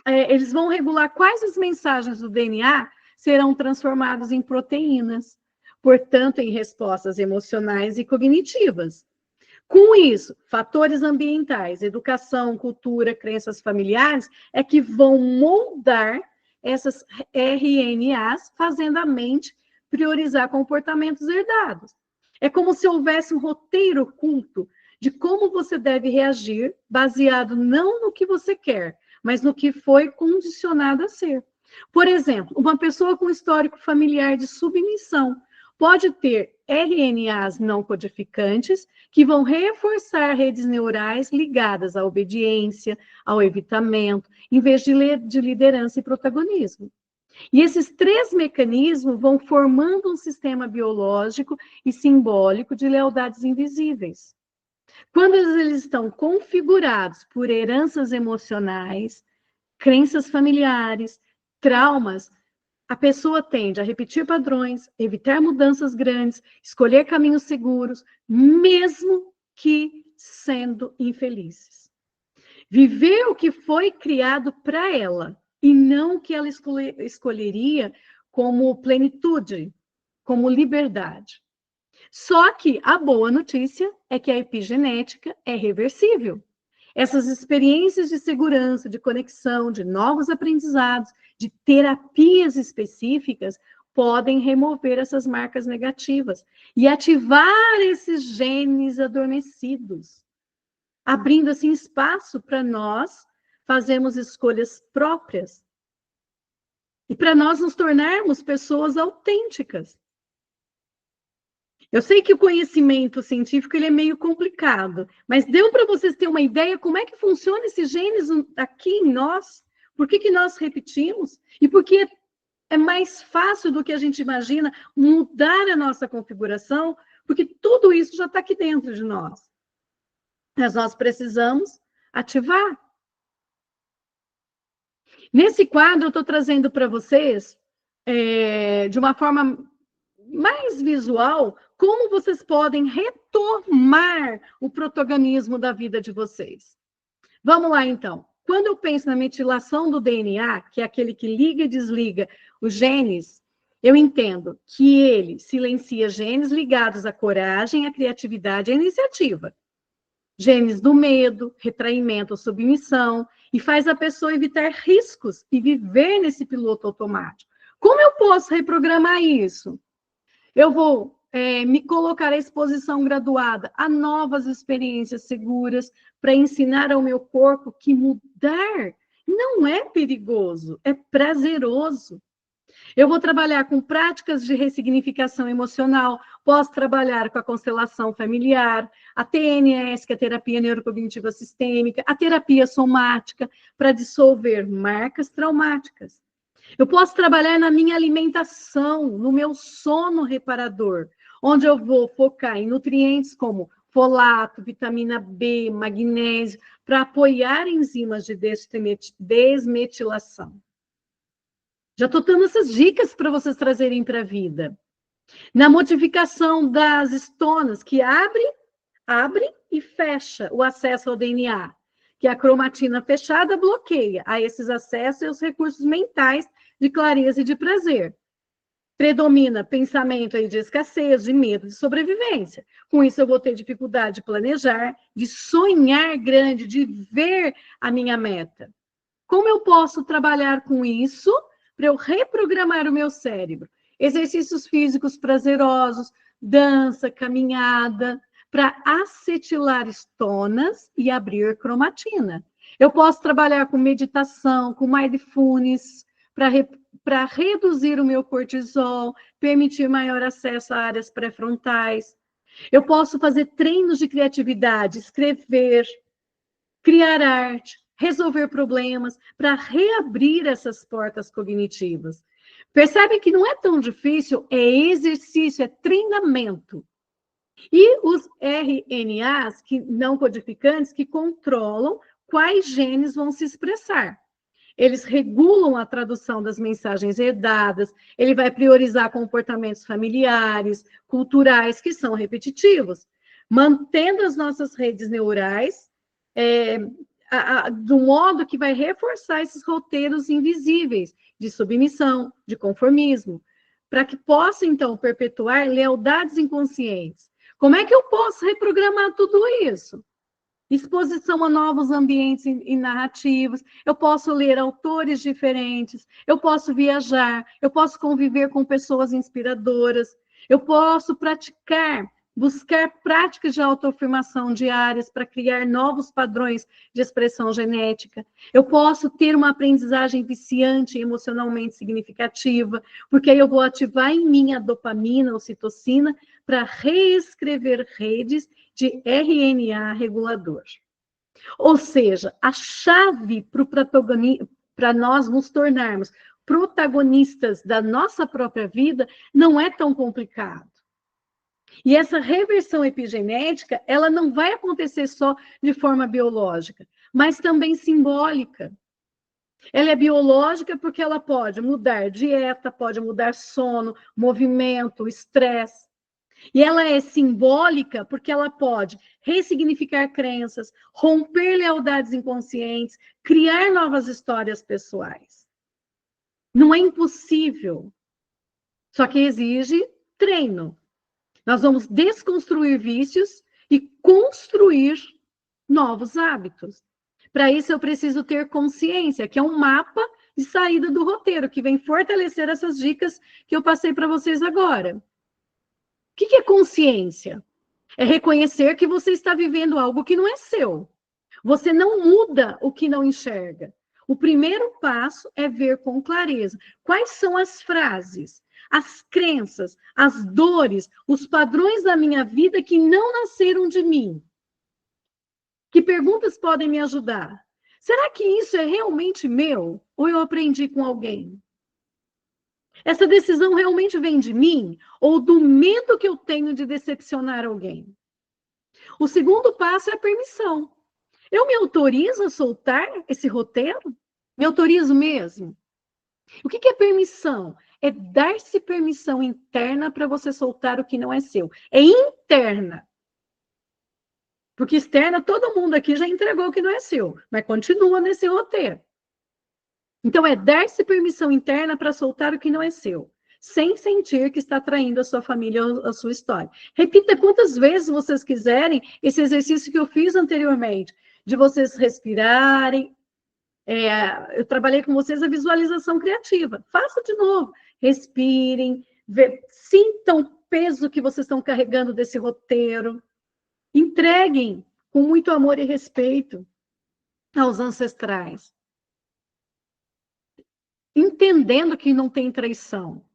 Speaker 1: eles vão regular quais as mensagens do DNA serão transformadas em proteínas, portanto, em respostas emocionais e cognitivas. Com isso, fatores ambientais, educação, cultura, crenças familiares, é que vão moldar essas RNAs, fazendo a mente priorizar comportamentos herdados. É como se houvesse um roteiro oculto de como você deve reagir, baseado não no que você quer, mas no que foi condicionado a ser. Por exemplo, uma pessoa com histórico familiar de submissão pode ter RNAs não codificantes que vão reforçar redes neurais ligadas à obediência, ao evitamento, em vez de liderança e protagonismo. E esses três mecanismos vão formando um sistema biológico e simbólico de lealdades invisíveis. Quando eles estão configurados por heranças emocionais, crenças familiares, traumas, a pessoa tende a repetir padrões, evitar mudanças grandes, escolher caminhos seguros, mesmo que sendo infelizes. Viver o que foi criado para ela, e não o que ela escolheria como plenitude, como liberdade. Só que a boa notícia é que a epigenética é reversível. Essas experiências de segurança, de conexão, de novos aprendizados, de terapias específicas, podem remover essas marcas negativas e ativar esses genes adormecidos, abrindo assim espaço para nós fazermos escolhas próprias e para nós nos tornarmos pessoas autênticas. Eu sei que o conhecimento científico ele é meio complicado, mas deu para vocês terem uma ideia como é que funciona esses genes aqui em nós? Por que nós repetimos? E por que é mais fácil do que a gente imagina mudar a nossa configuração? Porque tudo isso já está aqui dentro de nós. Mas nós precisamos ativar. Nesse quadro, eu estou trazendo para vocês, de uma forma mais visual, como vocês podem retomar o protagonismo da vida de vocês. Vamos lá, então. Quando eu penso na metilação do DNA, que é aquele que liga e desliga os genes, eu entendo que ele silencia genes ligados à coragem, à criatividade e à iniciativa. Genes do medo, retraimento ou submissão, e faz a pessoa evitar riscos e viver nesse piloto automático. Como eu posso reprogramar isso? Eu vou me colocar à exposição graduada a novas experiências seguras para ensinar ao meu corpo que mudar não é perigoso, é prazeroso. Eu vou trabalhar com práticas de ressignificação emocional, posso trabalhar com a constelação familiar, a TNS, que é a terapia neurocognitiva sistêmica, a terapia somática, para dissolver marcas traumáticas. Eu posso trabalhar na minha alimentação, no meu sono reparador, onde eu vou focar em nutrientes como folato, vitamina B, magnésio, para apoiar enzimas de desmetilação. Já estou dando essas dicas para vocês trazerem para a vida. Na modificação das estonas, que abre e fecha o acesso ao DNA, que a cromatina fechada bloqueia a esses acessos e os recursos mentais de clareza e de prazer. Predomina pensamento aí de escassez, de medo, de sobrevivência. Com isso, eu vou ter dificuldade de planejar, de sonhar grande, de ver a minha meta. Como eu posso trabalhar com isso para eu reprogramar o meu cérebro? Exercícios físicos prazerosos, dança, caminhada, para acetilar estonas e abrir cromatina. Eu posso trabalhar com meditação, com mindfulness, para reduzir o meu cortisol, permitir maior acesso a áreas pré-frontais. Eu posso fazer treinos de criatividade, escrever, criar arte, resolver problemas, para reabrir essas portas cognitivas. Percebe que não é tão difícil, é exercício, é treinamento. E os RNAs, que não codificantes, que controlam quais genes vão se expressar. Eles regulam a tradução das mensagens herdadas, ele vai priorizar comportamentos familiares, culturais, que são repetitivos, mantendo as nossas redes neurais do modo que vai reforçar esses roteiros invisíveis de submissão, de conformismo, para que possa, então, perpetuar lealdades inconscientes. Como é que eu posso reprogramar tudo isso? Exposição a novos ambientes e narrativos, eu posso ler autores diferentes, eu posso viajar, eu posso conviver com pessoas inspiradoras, eu posso buscar práticas de autoafirmação diárias para criar novos padrões de expressão genética, eu posso ter uma aprendizagem viciante e emocionalmente significativa, porque aí eu vou ativar em mim a dopamina, a ocitocina, para reescrever redes de RNA regulador. Ou seja, a chave para nós nos tornarmos protagonistas da nossa própria vida não é tão complicado. E essa reversão epigenética, ela não vai acontecer só de forma biológica, mas também simbólica. Ela é biológica porque ela pode mudar dieta, pode mudar sono, movimento, estresse. E ela é simbólica porque ela pode ressignificar crenças, romper lealdades inconscientes, criar novas histórias pessoais. Não é impossível, só que exige treino. Nós vamos desconstruir vícios e construir novos hábitos. Para isso, eu preciso ter consciência, que é um mapa de saída do roteiro, que vem fortalecer essas dicas que eu passei para vocês agora. O que é consciência? É reconhecer que você está vivendo algo que não é seu. Você não muda o que não enxerga. O primeiro passo é ver com clareza quais são as frases, as crenças, as dores, os padrões da minha vida que não nasceram de mim. Que perguntas podem me ajudar? Será que isso é realmente meu ou eu aprendi com alguém? Essa decisão realmente vem de mim ou do medo que eu tenho de decepcionar alguém? O segundo passo é a permissão. Eu me autorizo a soltar esse roteiro? Me autorizo mesmo? O que é permissão? É dar-se permissão interna para você soltar o que não é seu. É interna. Porque externa, todo mundo aqui já entregou o que não é seu, mas continua nesse roteiro. Então, é dar-se permissão interna para soltar o que não é seu, sem sentir que está traindo a sua família ou a sua história. Repita quantas vezes vocês quiserem esse exercício que eu fiz anteriormente, de vocês respirarem. Eu trabalhei com vocês a visualização criativa. Faça de novo. Respirem, sintam o peso que vocês estão carregando desse roteiro. Entreguem com muito amor e respeito aos ancestrais. Entendendo que não tem traição,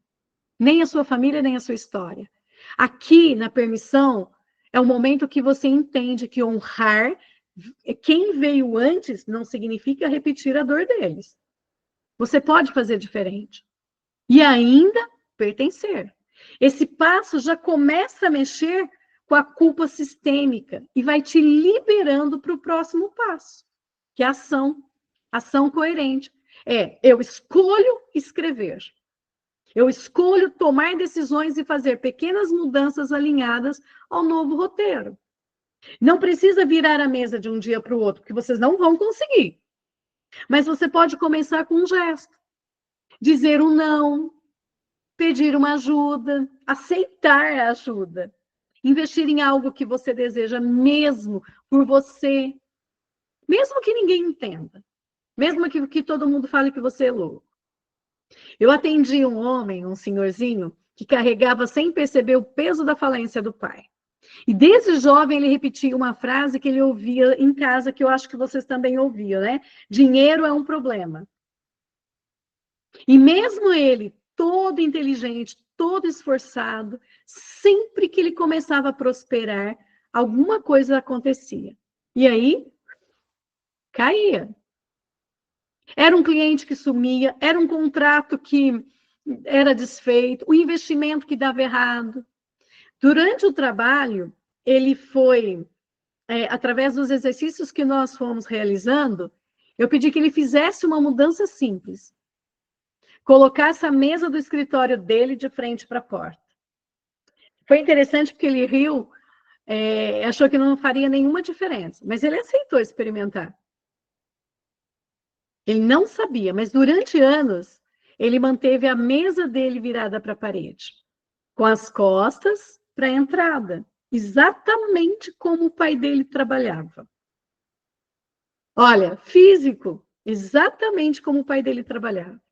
Speaker 1: nem a sua família, nem a sua história. Aqui, na permissão, é o momento que você entende que honrar quem veio antes não significa repetir a dor deles. Você pode fazer diferente. E ainda pertencer. Esse passo já começa a mexer com a culpa sistêmica e vai te liberando para o próximo passo, que é a ação. Ação coerente. Eu escolho escrever. Eu escolho tomar decisões e fazer pequenas mudanças alinhadas ao novo roteiro. Não precisa virar a mesa de um dia para o outro, porque vocês não vão conseguir. Mas você pode começar com um gesto. Dizer um não, pedir uma ajuda, aceitar a ajuda. Investir em algo que você deseja mesmo por você. Mesmo que ninguém entenda. Mesmo que todo mundo fale que você é louco. Eu atendi um homem, um senhorzinho, que carregava sem perceber o peso da falência do pai. E desde jovem ele repetia uma frase que ele ouvia em casa, que eu acho que vocês também ouviam, né? Dinheiro é um problema. E mesmo ele, todo inteligente, todo esforçado, sempre que ele começava a prosperar, alguma coisa acontecia. E aí, caía. Era um cliente que sumia, era um contrato que era desfeito, o investimento que dava errado. Durante o trabalho, ele foi, através dos exercícios que nós fomos realizando, eu pedi que ele fizesse uma mudança simples. Colocasse a mesa do escritório dele de frente para a porta. Foi interessante porque ele riu, achou que não faria nenhuma diferença, mas ele aceitou experimentar. Ele não sabia, mas durante anos, ele manteve a mesa dele virada para a parede, com as costas para a entrada, exatamente como o pai dele trabalhava. Olha, físico, exatamente como o pai dele trabalhava.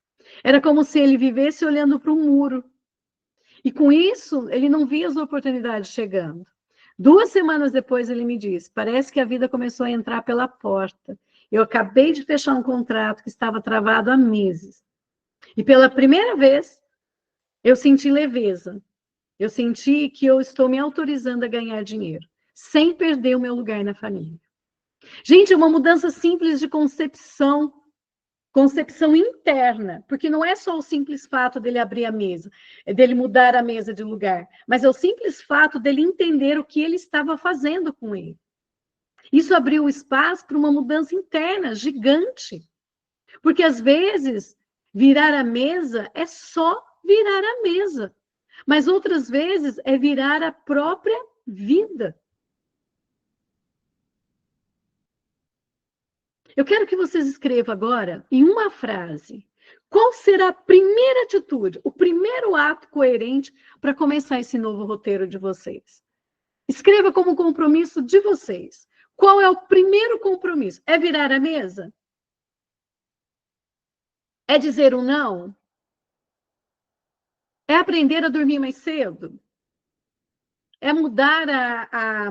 Speaker 1: Era como se ele vivesse olhando para um muro. E com isso, ele não via as oportunidades chegando. 2 semanas depois, ele me disse, parece que a vida começou a entrar pela porta. Eu acabei de fechar um contrato que estava travado há meses. E pela primeira vez, eu senti leveza. Eu senti que eu estou me autorizando a ganhar dinheiro, sem perder o meu lugar na família. Gente, é uma mudança simples de concepção interna, porque não é só o simples fato dele abrir a mesa, dele mudar a mesa de lugar, mas é o simples fato dele entender o que ele estava fazendo com ele. Isso abriu espaço para uma mudança interna gigante, porque às vezes virar a mesa é só virar a mesa, mas outras vezes é virar a própria vida. Eu quero que vocês escrevam agora, em uma frase, qual será a primeira atitude, o primeiro ato coerente para começar esse novo roteiro de vocês. Escreva como compromisso de vocês. Qual é o primeiro compromisso? É virar a mesa? É dizer um não? É aprender a dormir mais cedo? É mudar a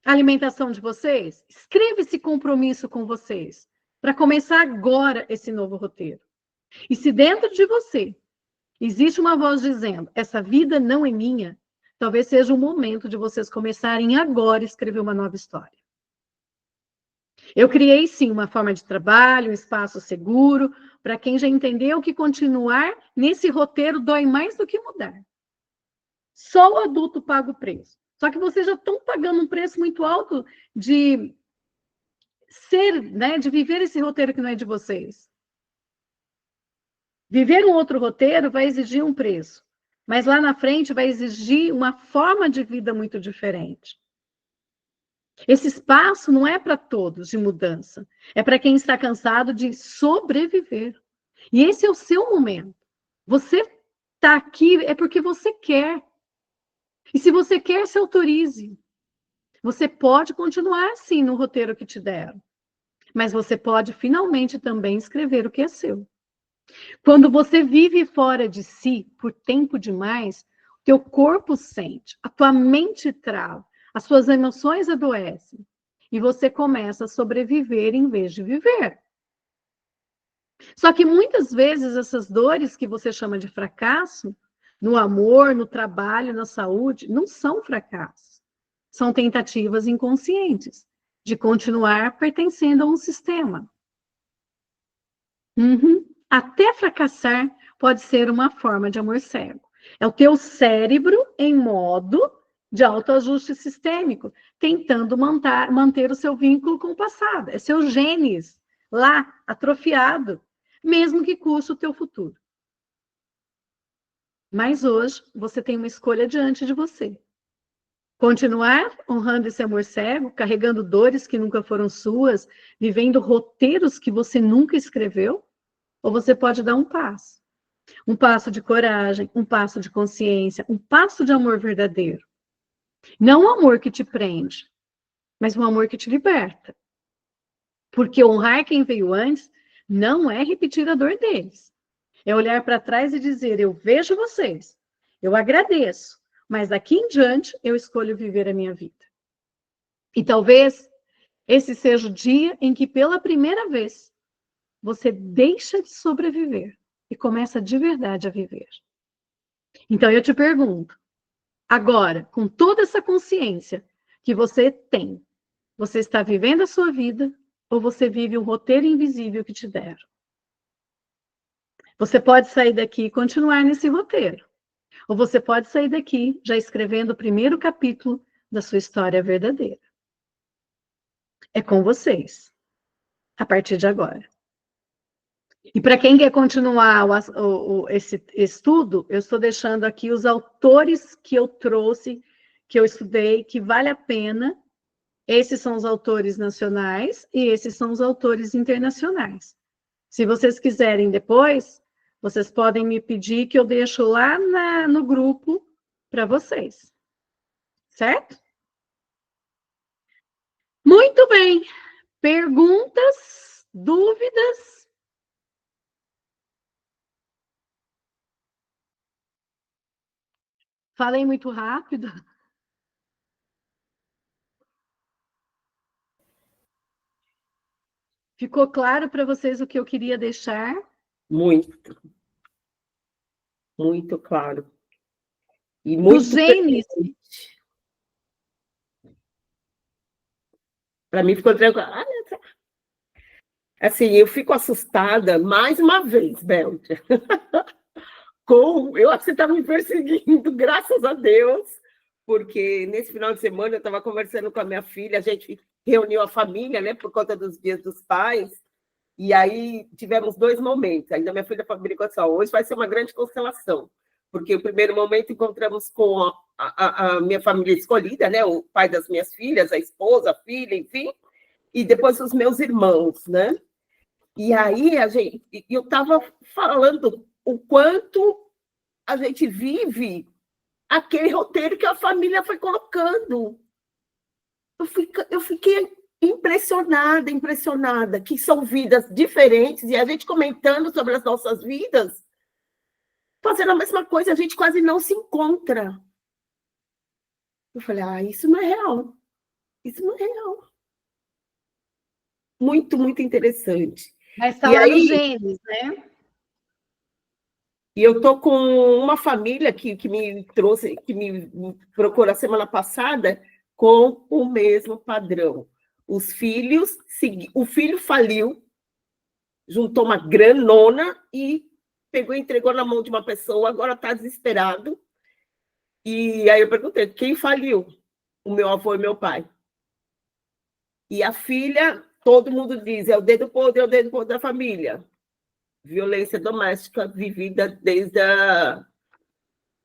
Speaker 1: alimentação de vocês? Escreva esse compromisso com vocês, para começar agora esse novo roteiro. E se dentro de você existe uma voz dizendo, essa vida não é minha, talvez seja o momento de vocês começarem agora a escrever uma nova história. Eu criei, sim, uma forma de trabalho, um espaço seguro, para quem já entendeu que continuar nesse roteiro dói mais do que mudar. Só o adulto paga o preço. Só que vocês já estão pagando um preço muito alto de ser, né, de viver esse roteiro que não é de vocês. Viver um outro roteiro vai exigir um preço, mas lá na frente vai exigir uma forma de vida muito diferente. Esse espaço não é para todos de mudança, é para quem está cansado de sobreviver. E esse é o seu momento. Você está aqui é porque você quer. E se você quer, se autorize. Você pode continuar assim no roteiro que te deram, mas você pode finalmente também escrever o que é seu. Quando você vive fora de si por tempo demais, teu corpo sente, a tua mente trava, as suas emoções adoecem e você começa a sobreviver em vez de viver. Só que muitas vezes essas dores que você chama de fracasso, no amor, no trabalho, na saúde, não são fracassos. São tentativas inconscientes de continuar pertencendo a um sistema. Uhum. Até fracassar pode ser uma forma de amor cego. É o teu cérebro em modo de autoajuste sistêmico, tentando manter o seu vínculo com o passado. É seu genes lá, atrofiado, mesmo que custe o teu futuro. Mas hoje, você tem uma escolha diante de você. Continuar honrando esse amor cego, carregando dores que nunca foram suas, vivendo roteiros que você nunca escreveu, ou você pode dar um passo. Um passo de coragem, um passo de consciência, um passo de amor verdadeiro. Não um amor que te prende, mas um amor que te liberta. Porque honrar quem veio antes não é repetir a dor deles. É olhar para trás e dizer: eu vejo vocês, eu agradeço, mas daqui em diante eu escolho viver a minha vida. E talvez esse seja o dia em que, pela primeira vez, você deixa de sobreviver e começa de verdade a viver. Então eu te pergunto, agora, com toda essa consciência que você tem, você está vivendo a sua vida ou você vive um roteiro invisível que te deram? Você pode sair daqui e continuar nesse roteiro. Ou você pode sair daqui já escrevendo o primeiro capítulo da sua história verdadeira. É com vocês, a partir de agora. E para quem quer continuar esse estudo, eu estou deixando aqui os autores que eu trouxe, que eu estudei, que vale a pena. Esses são os autores nacionais e esses são os autores internacionais. Se vocês quiserem depois, vocês podem me pedir que eu deixo lá no grupo para vocês. Certo? Muito bem. Perguntas? Dúvidas? Falei muito rápido? Ficou claro para vocês o que eu queria deixar?
Speaker 2: Muito. Muito claro. E
Speaker 1: Dos
Speaker 2: muito
Speaker 1: genes.
Speaker 2: Para mim ficou tranquilo. Assim, eu fico assustada mais uma vez, Belter. Eu acho que você está me perseguindo, graças a Deus, porque nesse final de semana eu estava conversando com a minha filha, a gente reuniu a família, né, por conta dos dias dos pais, e aí tivemos 2 momentos. Ainda minha filha brincou assim: hoje vai ser uma grande constelação, porque o primeiro momento encontramos com a minha família escolhida, né, o pai das minhas filhas, a esposa, a filha, enfim, e depois os meus irmãos, né? E aí eu estava falando o quanto a gente vive aquele roteiro que a família foi colocando. Eu fiquei impressionada, que são vidas diferentes, e a gente comentando sobre as nossas vidas, fazendo a mesma coisa, a gente quase não se encontra. Eu falei: isso não é real. Isso não é real. Muito, muito interessante.
Speaker 1: Mas está
Speaker 2: E
Speaker 1: lá nos
Speaker 2: aí,
Speaker 1: genes, né?
Speaker 2: e eu estou com uma família que me trouxe, que me procurou a semana passada, com o mesmo padrão. Os filhos, o filho faliu, juntou uma granona e pegou e entregou na mão de uma pessoa, agora está desesperado. E aí eu perguntei: quem faliu? O meu avô e meu pai. E a filha, todo mundo diz, é o dedo podre da família. Violência doméstica vivida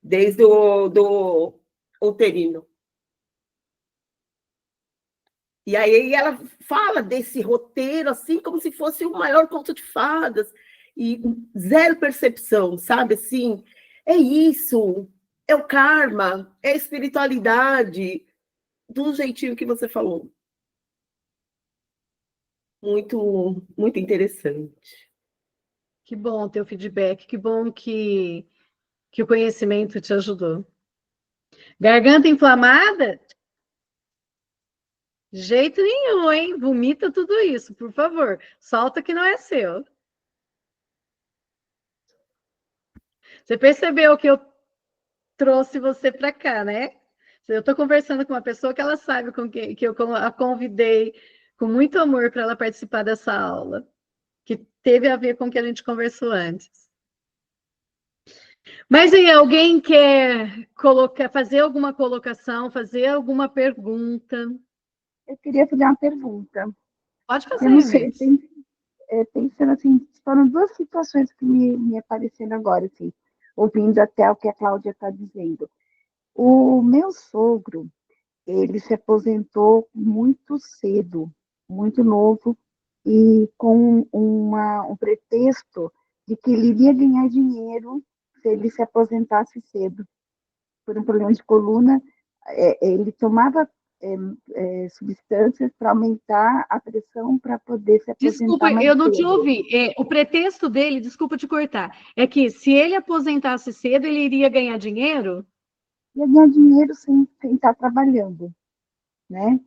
Speaker 2: desde o do uterino. E aí ela fala desse roteiro assim como se fosse o maior conto de fadas, e zero percepção, sabe? Assim, é isso, é o karma, é a espiritualidade, do jeitinho que você falou. Muito, muito interessante.
Speaker 1: Que bom ter o feedback, que bom que o conhecimento te ajudou. Garganta inflamada? Jeito nenhum, hein? Vomita tudo isso, por favor. Solta que não é seu. Você percebeu que eu trouxe você para cá, né? Eu estou conversando com uma pessoa que ela sabe que eu a convidei com muito amor para ela participar dessa aula, que teve a ver com o que a gente conversou antes. Mas aí, alguém quer fazer alguma colocação, fazer alguma pergunta?
Speaker 3: Eu queria fazer uma pergunta.
Speaker 1: Pode fazer,
Speaker 3: Eu não sei,
Speaker 1: Inês.
Speaker 3: pensando assim, foram duas situações que me apareceram agora, assim, ouvindo até o que a Cláudia está dizendo. O meu sogro, ele se aposentou muito cedo, muito novo, e com um pretexto de que ele iria ganhar dinheiro se ele se aposentasse cedo. Por um problema de coluna, ele tomava substâncias para aumentar a pressão para poder se
Speaker 1: Desculpa,
Speaker 3: aposentar mais
Speaker 1: eu não te
Speaker 3: cedo.
Speaker 1: ouvi. O pretexto dele, desculpa te cortar, é que se ele aposentasse cedo, ele iria ganhar dinheiro?
Speaker 3: Ia ganhar dinheiro sem estar trabalhando, né?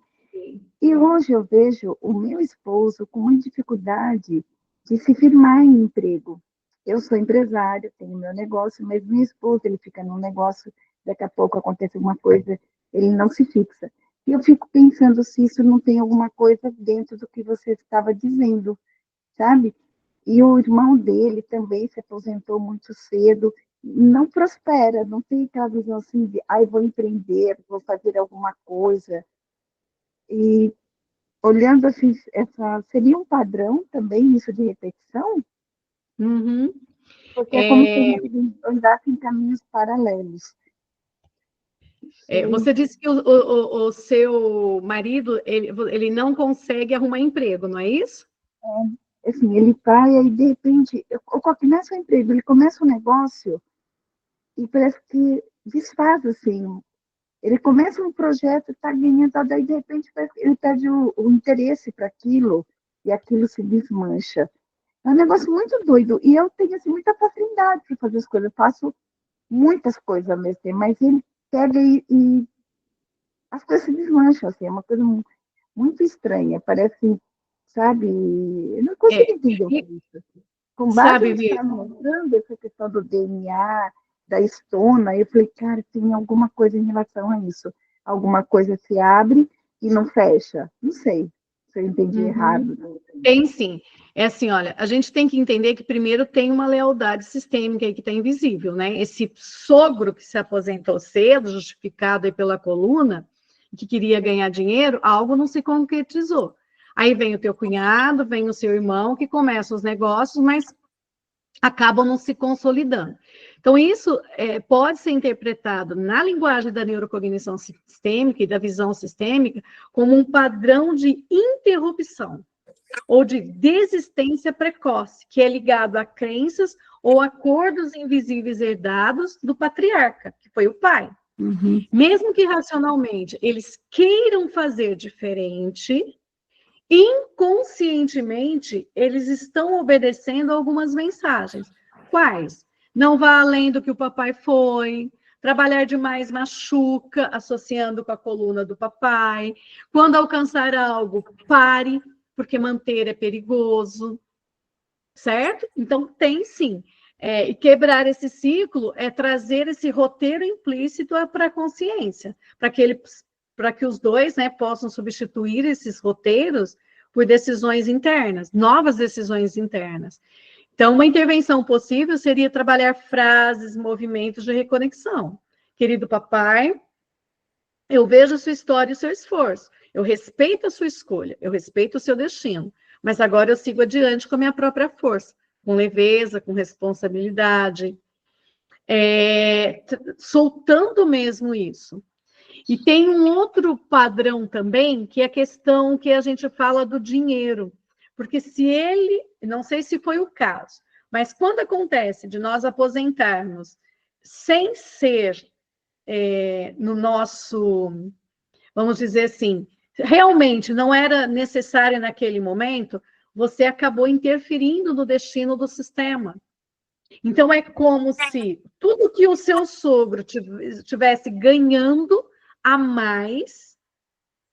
Speaker 3: E hoje eu vejo o meu esposo com muita dificuldade de se firmar em emprego. Eu sou empresária, tenho meu negócio, mas meu esposo, ele fica num negócio, daqui a pouco acontece alguma coisa, ele não se fixa. E eu fico pensando se isso não tem alguma coisa dentro do que você estava dizendo, sabe? E o irmão dele também se aposentou muito cedo, não prospera, não tem aquela visão assim de, ai, vou empreender, vou fazer alguma coisa. E olhando assim, seria um padrão também isso de repetição?
Speaker 1: Uhum.
Speaker 3: Porque é como se a gente andasse em caminhos paralelos.
Speaker 1: Você disse que o seu marido ele não consegue arrumar emprego, não é isso?
Speaker 3: Assim, ele vai aí, de repente, começa o emprego, ele começa um negócio e parece que desfaz, assim. Ele começa um projeto, está ganhando, daí de repente ele perde o interesse para aquilo e aquilo se desmancha. É um negócio muito doido. E eu tenho assim, muita facilidade para fazer as coisas. Eu faço muitas coisas ao mesmo tempo, mas ele pega e as coisas se desmancham, assim, é uma coisa muito estranha. Parece, sabe, eu não consigo entender o que é isso. Com base
Speaker 1: Sabe,
Speaker 3: no que está mostrando, essa questão do DNA, da estona, eu falei, cara, tem alguma coisa em relação a isso. Alguma coisa se abre e não fecha. Não sei se eu entendi errado.
Speaker 1: Tem sim. É assim, olha, a gente tem que entender que primeiro tem uma lealdade sistêmica aí que está invisível, né? Esse sogro que se aposentou cedo, justificado aí pela coluna, que queria ganhar dinheiro, algo não se concretizou. Aí vem o teu cunhado, vem o seu irmão, que começam os negócios, mas acabam não se consolidando. Então, isso pode ser interpretado na linguagem da neurocognição sistêmica e da visão sistêmica como um padrão de interrupção ou de desistência precoce, que é ligado a crenças ou acordos invisíveis herdados do patriarca, que foi o pai.
Speaker 3: Uhum.
Speaker 1: Mesmo que racionalmente eles queiram fazer diferente, inconscientemente eles estão obedecendo algumas mensagens. Quais? Não vá além do que o papai foi. Trabalhar demais machuca, associando com a coluna do papai. Quando alcançar algo, pare, porque manter é perigoso. Certo? Então, tem sim. E quebrar esse ciclo é trazer esse roteiro implícito para a consciência, para que os dois, né, possam substituir esses roteiros por decisões internas, novas decisões internas. Então, uma intervenção possível seria trabalhar frases, movimentos de reconexão. Querido papai, eu vejo a sua história e o seu esforço. Eu respeito a sua escolha, eu respeito o seu destino. Mas agora eu sigo adiante com a minha própria força, com leveza, com responsabilidade, soltando mesmo isso. E tem um outro padrão também, que é a questão que a gente fala do dinheiro. Porque se ele, não sei se foi o caso, mas quando acontece de nós aposentarmos sem ser no nosso, vamos dizer assim, realmente não era necessário naquele momento, você acabou interferindo no destino do sistema. Então, é como se tudo que o seu sogro estivesse ganhando a mais,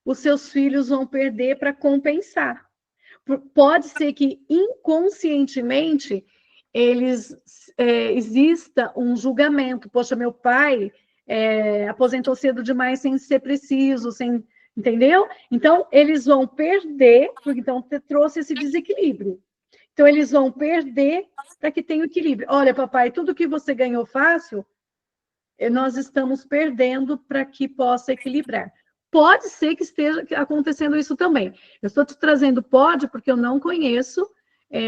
Speaker 1: os seus filhos vão perder para compensar. Pode ser que inconscientemente exista um julgamento. Poxa, meu pai aposentou cedo demais sem ser preciso, sem, entendeu? Então, eles vão perder, porque então trouxe esse desequilíbrio. Então, eles vão perder para que tenha o equilíbrio. Olha, papai, tudo que você ganhou fácil, nós estamos perdendo para que possa equilibrar. Pode ser que esteja acontecendo isso também. Eu estou te trazendo pode porque eu não conheço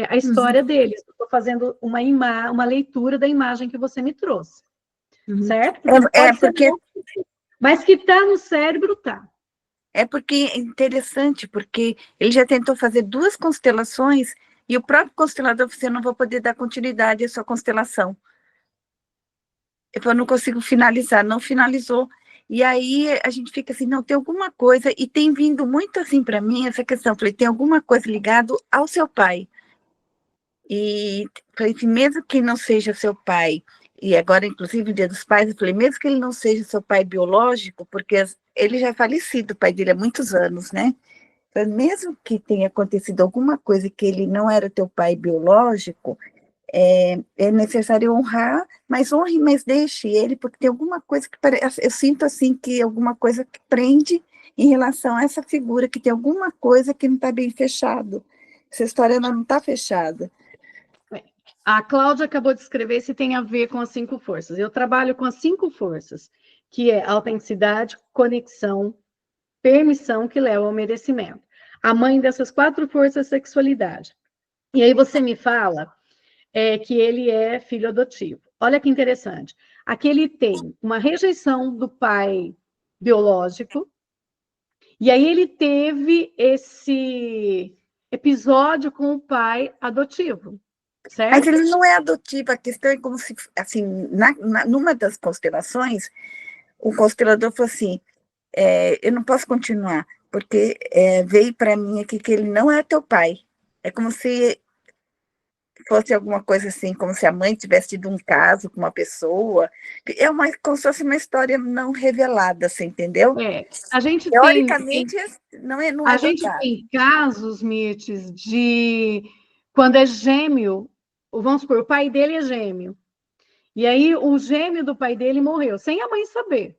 Speaker 1: a história deles. Estou fazendo uma leitura da imagem que você me trouxe. Certo?
Speaker 4: Porque...
Speaker 1: Mas que está no cérebro, tá.
Speaker 4: É porque é interessante, porque ele já tentou fazer 2 constelações e o próprio constelador falou assim, eu não vou poder dar continuidade à sua constelação. Eu não consigo finalizar, não finalizou. E aí a gente fica assim, não, tem alguma coisa, e tem vindo muito assim para mim essa questão, falei, tem alguma coisa ligada ao seu pai. E falei assim, mesmo que não seja seu pai, e agora inclusive o Dia dos Pais, eu falei, mesmo que ele não seja seu pai biológico, porque ele já é falecido, o pai dele há muitos anos, né? Então, mesmo que tenha acontecido alguma coisa que ele não era teu pai biológico, é necessário honrar, mas honre, mas deixe ele, porque tem alguma coisa que parece, eu sinto assim que alguma coisa que prende em relação a essa figura, que tem alguma coisa que não está bem fechado. Essa história não está fechada.
Speaker 1: A Cláudia acabou de escrever se tem a ver com as 5 forças. Eu trabalho com as 5 forças, que é autenticidade, conexão, permissão, que leva ao merecimento. A mãe dessas 4 forças é sexualidade. E aí você me fala que ele é filho adotivo. Olha que interessante. Aqui ele tem uma rejeição do pai biológico, e aí ele teve esse episódio com o pai adotivo. Certo?
Speaker 4: Mas ele não é adotivo, a questão é como se, assim, numa das constelações, o constelador falou assim, eu não posso continuar, porque veio para mim aqui que ele não é teu pai. É como se fosse alguma coisa assim, como se a mãe tivesse tido um caso com uma pessoa. Como se fosse uma história não revelada, você entendeu?
Speaker 1: A gente
Speaker 4: teoricamente, não é
Speaker 1: a gente tem casos, Mirtes, de quando é gêmeo, vamos supor, o pai dele é gêmeo. E aí o gêmeo do pai dele morreu, sem a mãe saber.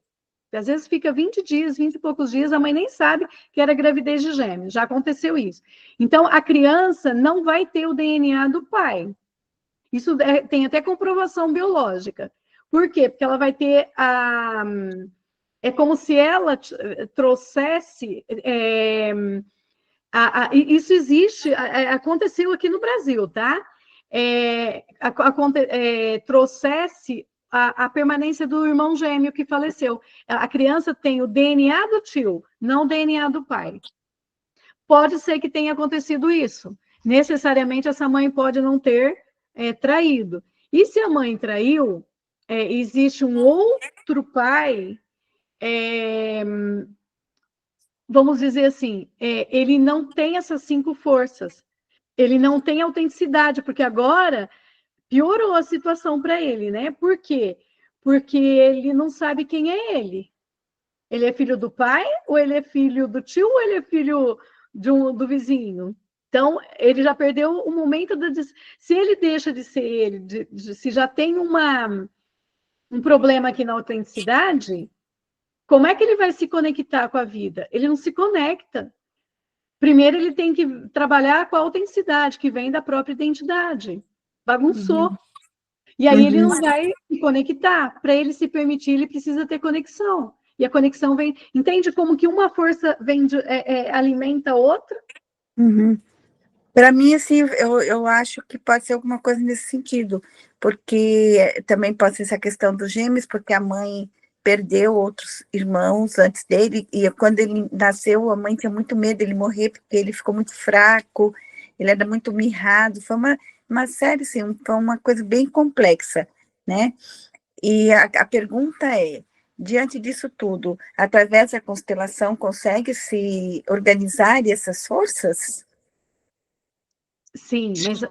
Speaker 1: Às vezes fica 20 dias, 20 e poucos dias, a mãe nem sabe que era gravidez de gêmeos. Já aconteceu isso. Então, a criança não vai ter o DNA do pai. Isso tem até comprovação biológica. Por quê? Porque ela vai ter a... É como se ela trouxesse... isso existe, aconteceu aqui no Brasil, tá? Trouxesse a permanência do irmão gêmeo que faleceu. A criança tem o DNA do tio, não o DNA do pai. Pode ser que tenha acontecido isso. Necessariamente, essa mãe pode não ter traído. E se a mãe traiu, existe um outro pai, vamos dizer assim, ele não tem essas 5 forças. Ele não tem autenticidade, porque agora piorou a situação para ele, né? Por quê? Porque ele não sabe quem é ele. Ele é filho do pai, ou ele é filho do tio, ou ele é filho do vizinho? Então, ele já perdeu o momento se ele deixa de ser ele, se já tem um problema aqui na autenticidade, como é que ele vai se conectar com a vida? Ele não se conecta. Primeiro, ele tem que trabalhar com a autenticidade, que vem da própria identidade. Bagunçou. E aí ele não vai se conectar. Para ele se permitir, ele precisa ter conexão. E a conexão vem... Entende como que uma força alimenta a outra?
Speaker 4: Para mim, assim, eu acho que pode ser alguma coisa nesse sentido, porque também pode ser essa questão dos gêmeos, porque a mãe perdeu outros irmãos antes dele, e quando ele nasceu, a mãe tinha muito medo dele morrer, porque ele ficou muito fraco, ele era muito mirrado, foi uma série, assim, foi uma coisa bem complexa, né? E a pergunta é, diante disso tudo, através da constelação, consegue se organizar essas forças?
Speaker 1: Sim, mas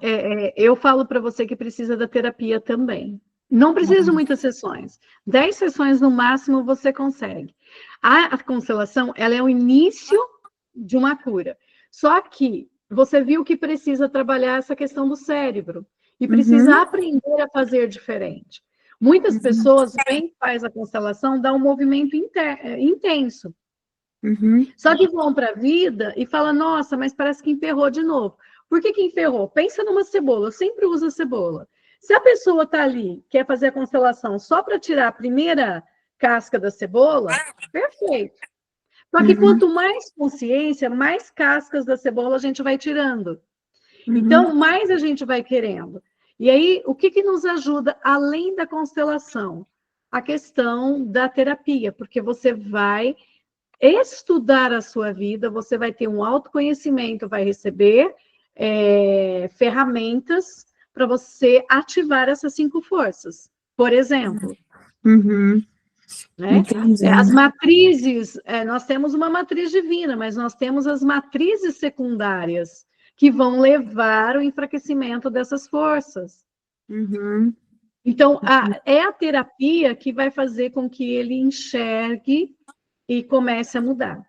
Speaker 1: eu falo para você que precisa da terapia também. Não precisa de muitas sessões. 10 sessões no máximo você consegue. A constelação, ela é o início de uma cura. Só que você viu que precisa trabalhar essa questão do cérebro e precisa aprender a fazer diferente. Muitas pessoas vêm, faz a constelação, dá um movimento intenso. Só que vão para a vida e falam, nossa, mas parece que emperrou de novo. Por que emperrou? Pensa numa cebola, eu sempre uso a cebola. Se a pessoa está ali, quer fazer a constelação só para tirar a primeira casca da cebola, perfeito. Só que quanto mais consciência, mais cascas da cebola a gente vai tirando. Então, mais a gente vai querendo. E aí, o que nos ajuda, além da constelação? A questão da terapia, porque você vai estudar a sua vida, você vai ter um autoconhecimento, vai receber ferramentas para você ativar essas 5 forças. Por exemplo, né? As matrizes, nós temos uma matriz divina, mas nós temos as matrizes secundárias que vão levar ao enfraquecimento dessas forças. Então, é a terapia que vai fazer com que ele enxergue e comece a mudar.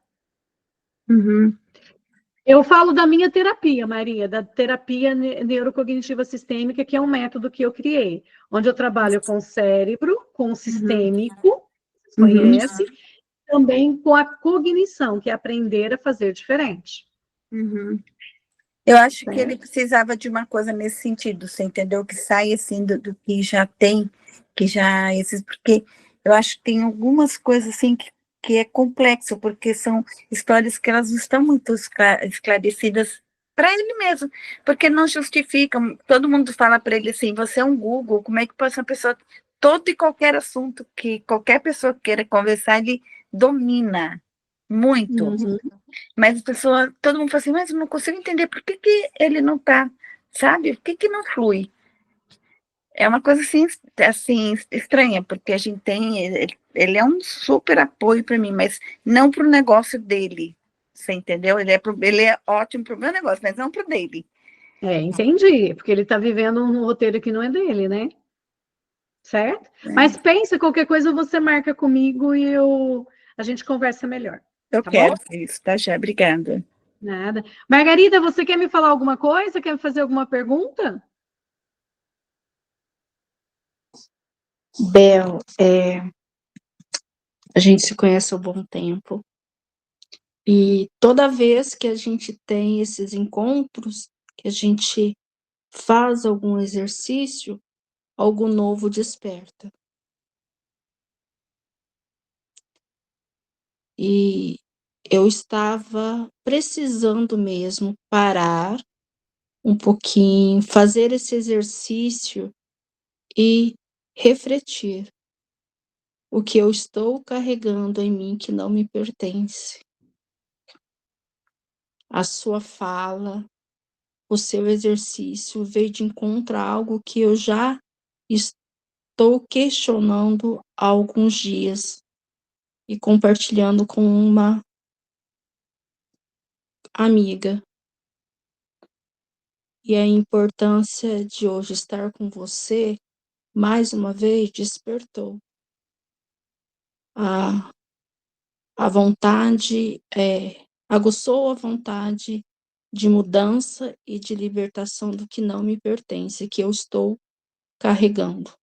Speaker 1: Eu falo da minha terapia, Maria, da terapia neurocognitiva sistêmica, que é um método que eu criei, onde eu trabalho com o cérebro, com o sistêmico, conhece, também com a cognição, que é aprender a fazer diferente.
Speaker 4: Eu acho que ele precisava de uma coisa nesse sentido, você entendeu? Que sai assim do que já tem, que já existe, porque eu acho que tem algumas coisas assim que é complexo, porque são histórias que elas não estão muito esclarecidas para ele mesmo, porque não justificam. Todo mundo fala para ele assim, você é um Google, como é que pode ser uma pessoa, todo e qualquer assunto que qualquer pessoa queira conversar, ele domina muito. Mas a pessoa, todo mundo fala assim, mas eu não consigo entender por que ele não está, sabe? Por que não flui? É uma coisa assim estranha, porque a gente tem, ele é um super apoio para mim, mas não para o negócio dele, você entendeu? Ele é ótimo para o meu negócio, mas não para o dele.
Speaker 1: Entendi, porque ele está vivendo um roteiro que não é dele, né? Certo? Mas pensa, qualquer coisa você marca comigo e a gente conversa melhor.
Speaker 4: Eu quero isso, tá, já? Obrigada.
Speaker 1: Nada. Margarida, você quer me falar alguma coisa? Quer me fazer alguma pergunta?
Speaker 5: Bel, a gente se conhece há um bom tempo e toda vez que a gente tem esses encontros, que a gente faz algum exercício, algo novo desperta. E eu estava precisando mesmo parar um pouquinho, fazer esse exercício e refletir o que eu estou carregando em mim que não me pertence. A sua fala, o seu exercício veio de encontro a algo que eu já estou questionando há alguns dias e compartilhando com uma amiga. E a importância de hoje estar com você, mais uma vez, despertou. A vontade, aguçou a vontade de mudança e de libertação do que não me pertence, que eu estou carregando.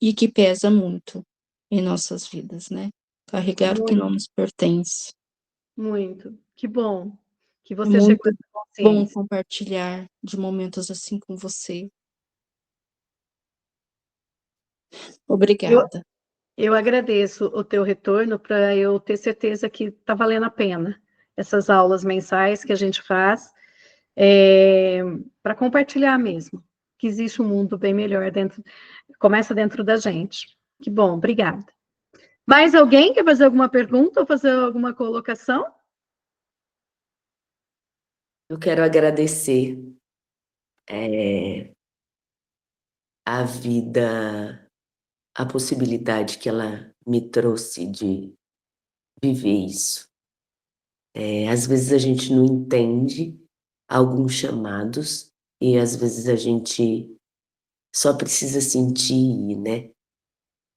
Speaker 5: E que pesa muito em nossas vidas, né? Carregar o que não nos pertence.
Speaker 1: Muito. Que bom que
Speaker 5: É
Speaker 1: você chegou
Speaker 5: muito
Speaker 1: a essa
Speaker 5: bom
Speaker 1: consciência.
Speaker 5: compartilhar de momentos assim com você. Obrigada.
Speaker 1: Eu agradeço o teu retorno para eu ter certeza que está valendo a pena essas aulas mensais que a gente faz, para compartilhar mesmo, que existe um mundo bem melhor começa dentro da gente. Que bom, obrigada. Mais alguém quer fazer alguma pergunta ou fazer alguma colocação?
Speaker 6: Eu quero agradecer a vida, a possibilidade que ela me trouxe de viver isso. Às vezes a gente não entende alguns chamados e às vezes a gente só precisa sentir, né?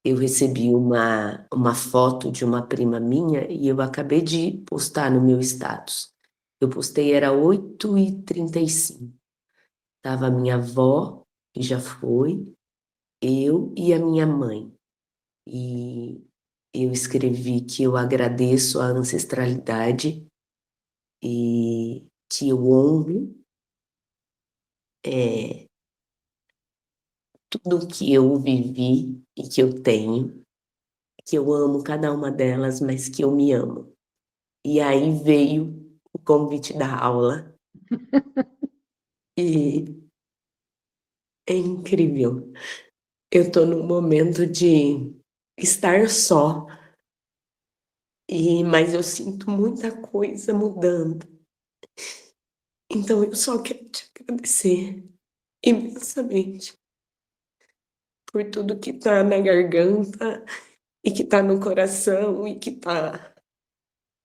Speaker 6: Eu recebi uma foto de uma prima minha e eu acabei de postar no meu status. Eu postei, era 8h35. Tava a minha avó, que já foi, eu e a minha mãe. E eu escrevi que eu agradeço a ancestralidade e que eu honro tudo que eu vivi e que eu tenho, que eu amo cada uma delas, mas que eu me amo. E aí veio o convite da aula e é incrível. Eu estou num momento de estar só, mas eu sinto muita coisa mudando. Então eu só quero te agradecer imensamente por tudo que está na garganta e que está no coração e que está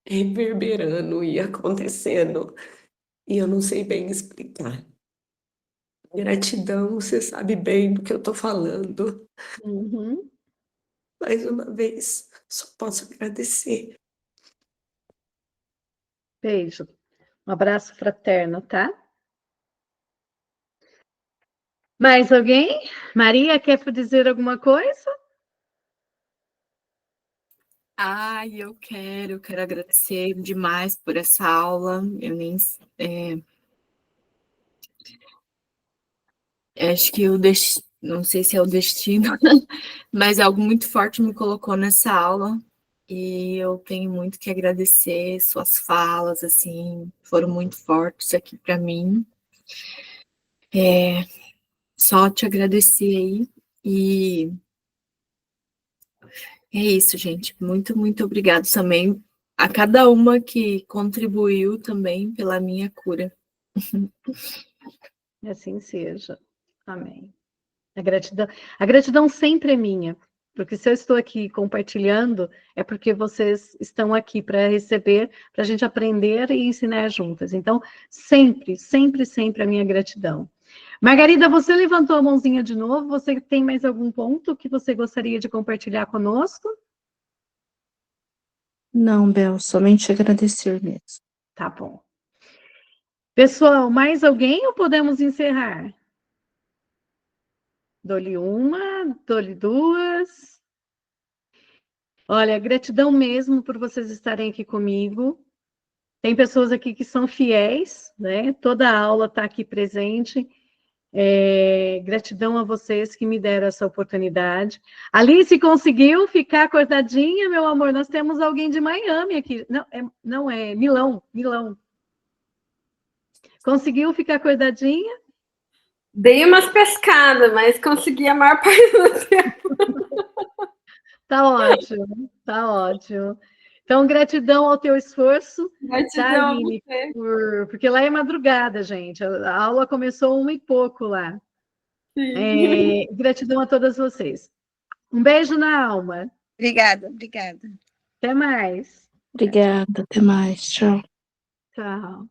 Speaker 6: reverberando e acontecendo. E eu não sei bem explicar. Gratidão, você sabe bem do que eu estou falando.
Speaker 1: Uhum.
Speaker 6: Mais uma vez, só posso agradecer.
Speaker 1: Beijo. Um abraço fraterno, tá? Mais alguém? Maria, quer dizer alguma coisa?
Speaker 7: Eu quero agradecer demais por essa aula. Eu nem acho que não sei se é o destino, mas algo muito forte me colocou nessa aula e eu tenho muito que agradecer. Suas falas, assim, foram muito fortes aqui para mim. Só te agradecer aí e é isso, gente. Muito, muito obrigado também a cada uma que contribuiu também pela minha cura.
Speaker 1: Assim seja. Amém. A gratidão sempre é minha, porque se eu estou aqui compartilhando, é porque vocês estão aqui para receber, para a gente aprender e ensinar juntas. Então, sempre, sempre, sempre a minha gratidão. Margarida, você levantou a mãozinha de novo. Você tem mais algum ponto que você gostaria de compartilhar conosco?
Speaker 5: Não, Bel, somente agradecer mesmo.
Speaker 1: Tá bom. Pessoal, mais alguém ou podemos encerrar? Dou-lhe uma, dou-lhe duas. Olha, gratidão mesmo por vocês estarem aqui comigo. Tem pessoas aqui que são fiéis, né? Toda a aula está aqui presente. Gratidão a vocês que me deram essa oportunidade. Alice conseguiu ficar acordadinha, meu amor. Nós temos alguém de Miami aqui. Não é Milão. Conseguiu ficar acordadinha?
Speaker 8: Dei umas pescadas, mas consegui a maior parte do tempo.
Speaker 1: Tá ótimo, tá ótimo. Então, gratidão ao teu esforço,
Speaker 8: Gratidão a
Speaker 1: Aline,
Speaker 8: você.
Speaker 1: porque lá é madrugada, gente. A aula começou 1h pouco lá. Gratidão a todas vocês. Um beijo na alma.
Speaker 4: Obrigada, obrigada.
Speaker 1: Até mais.
Speaker 5: Obrigada, até mais, tchau.
Speaker 1: Tchau.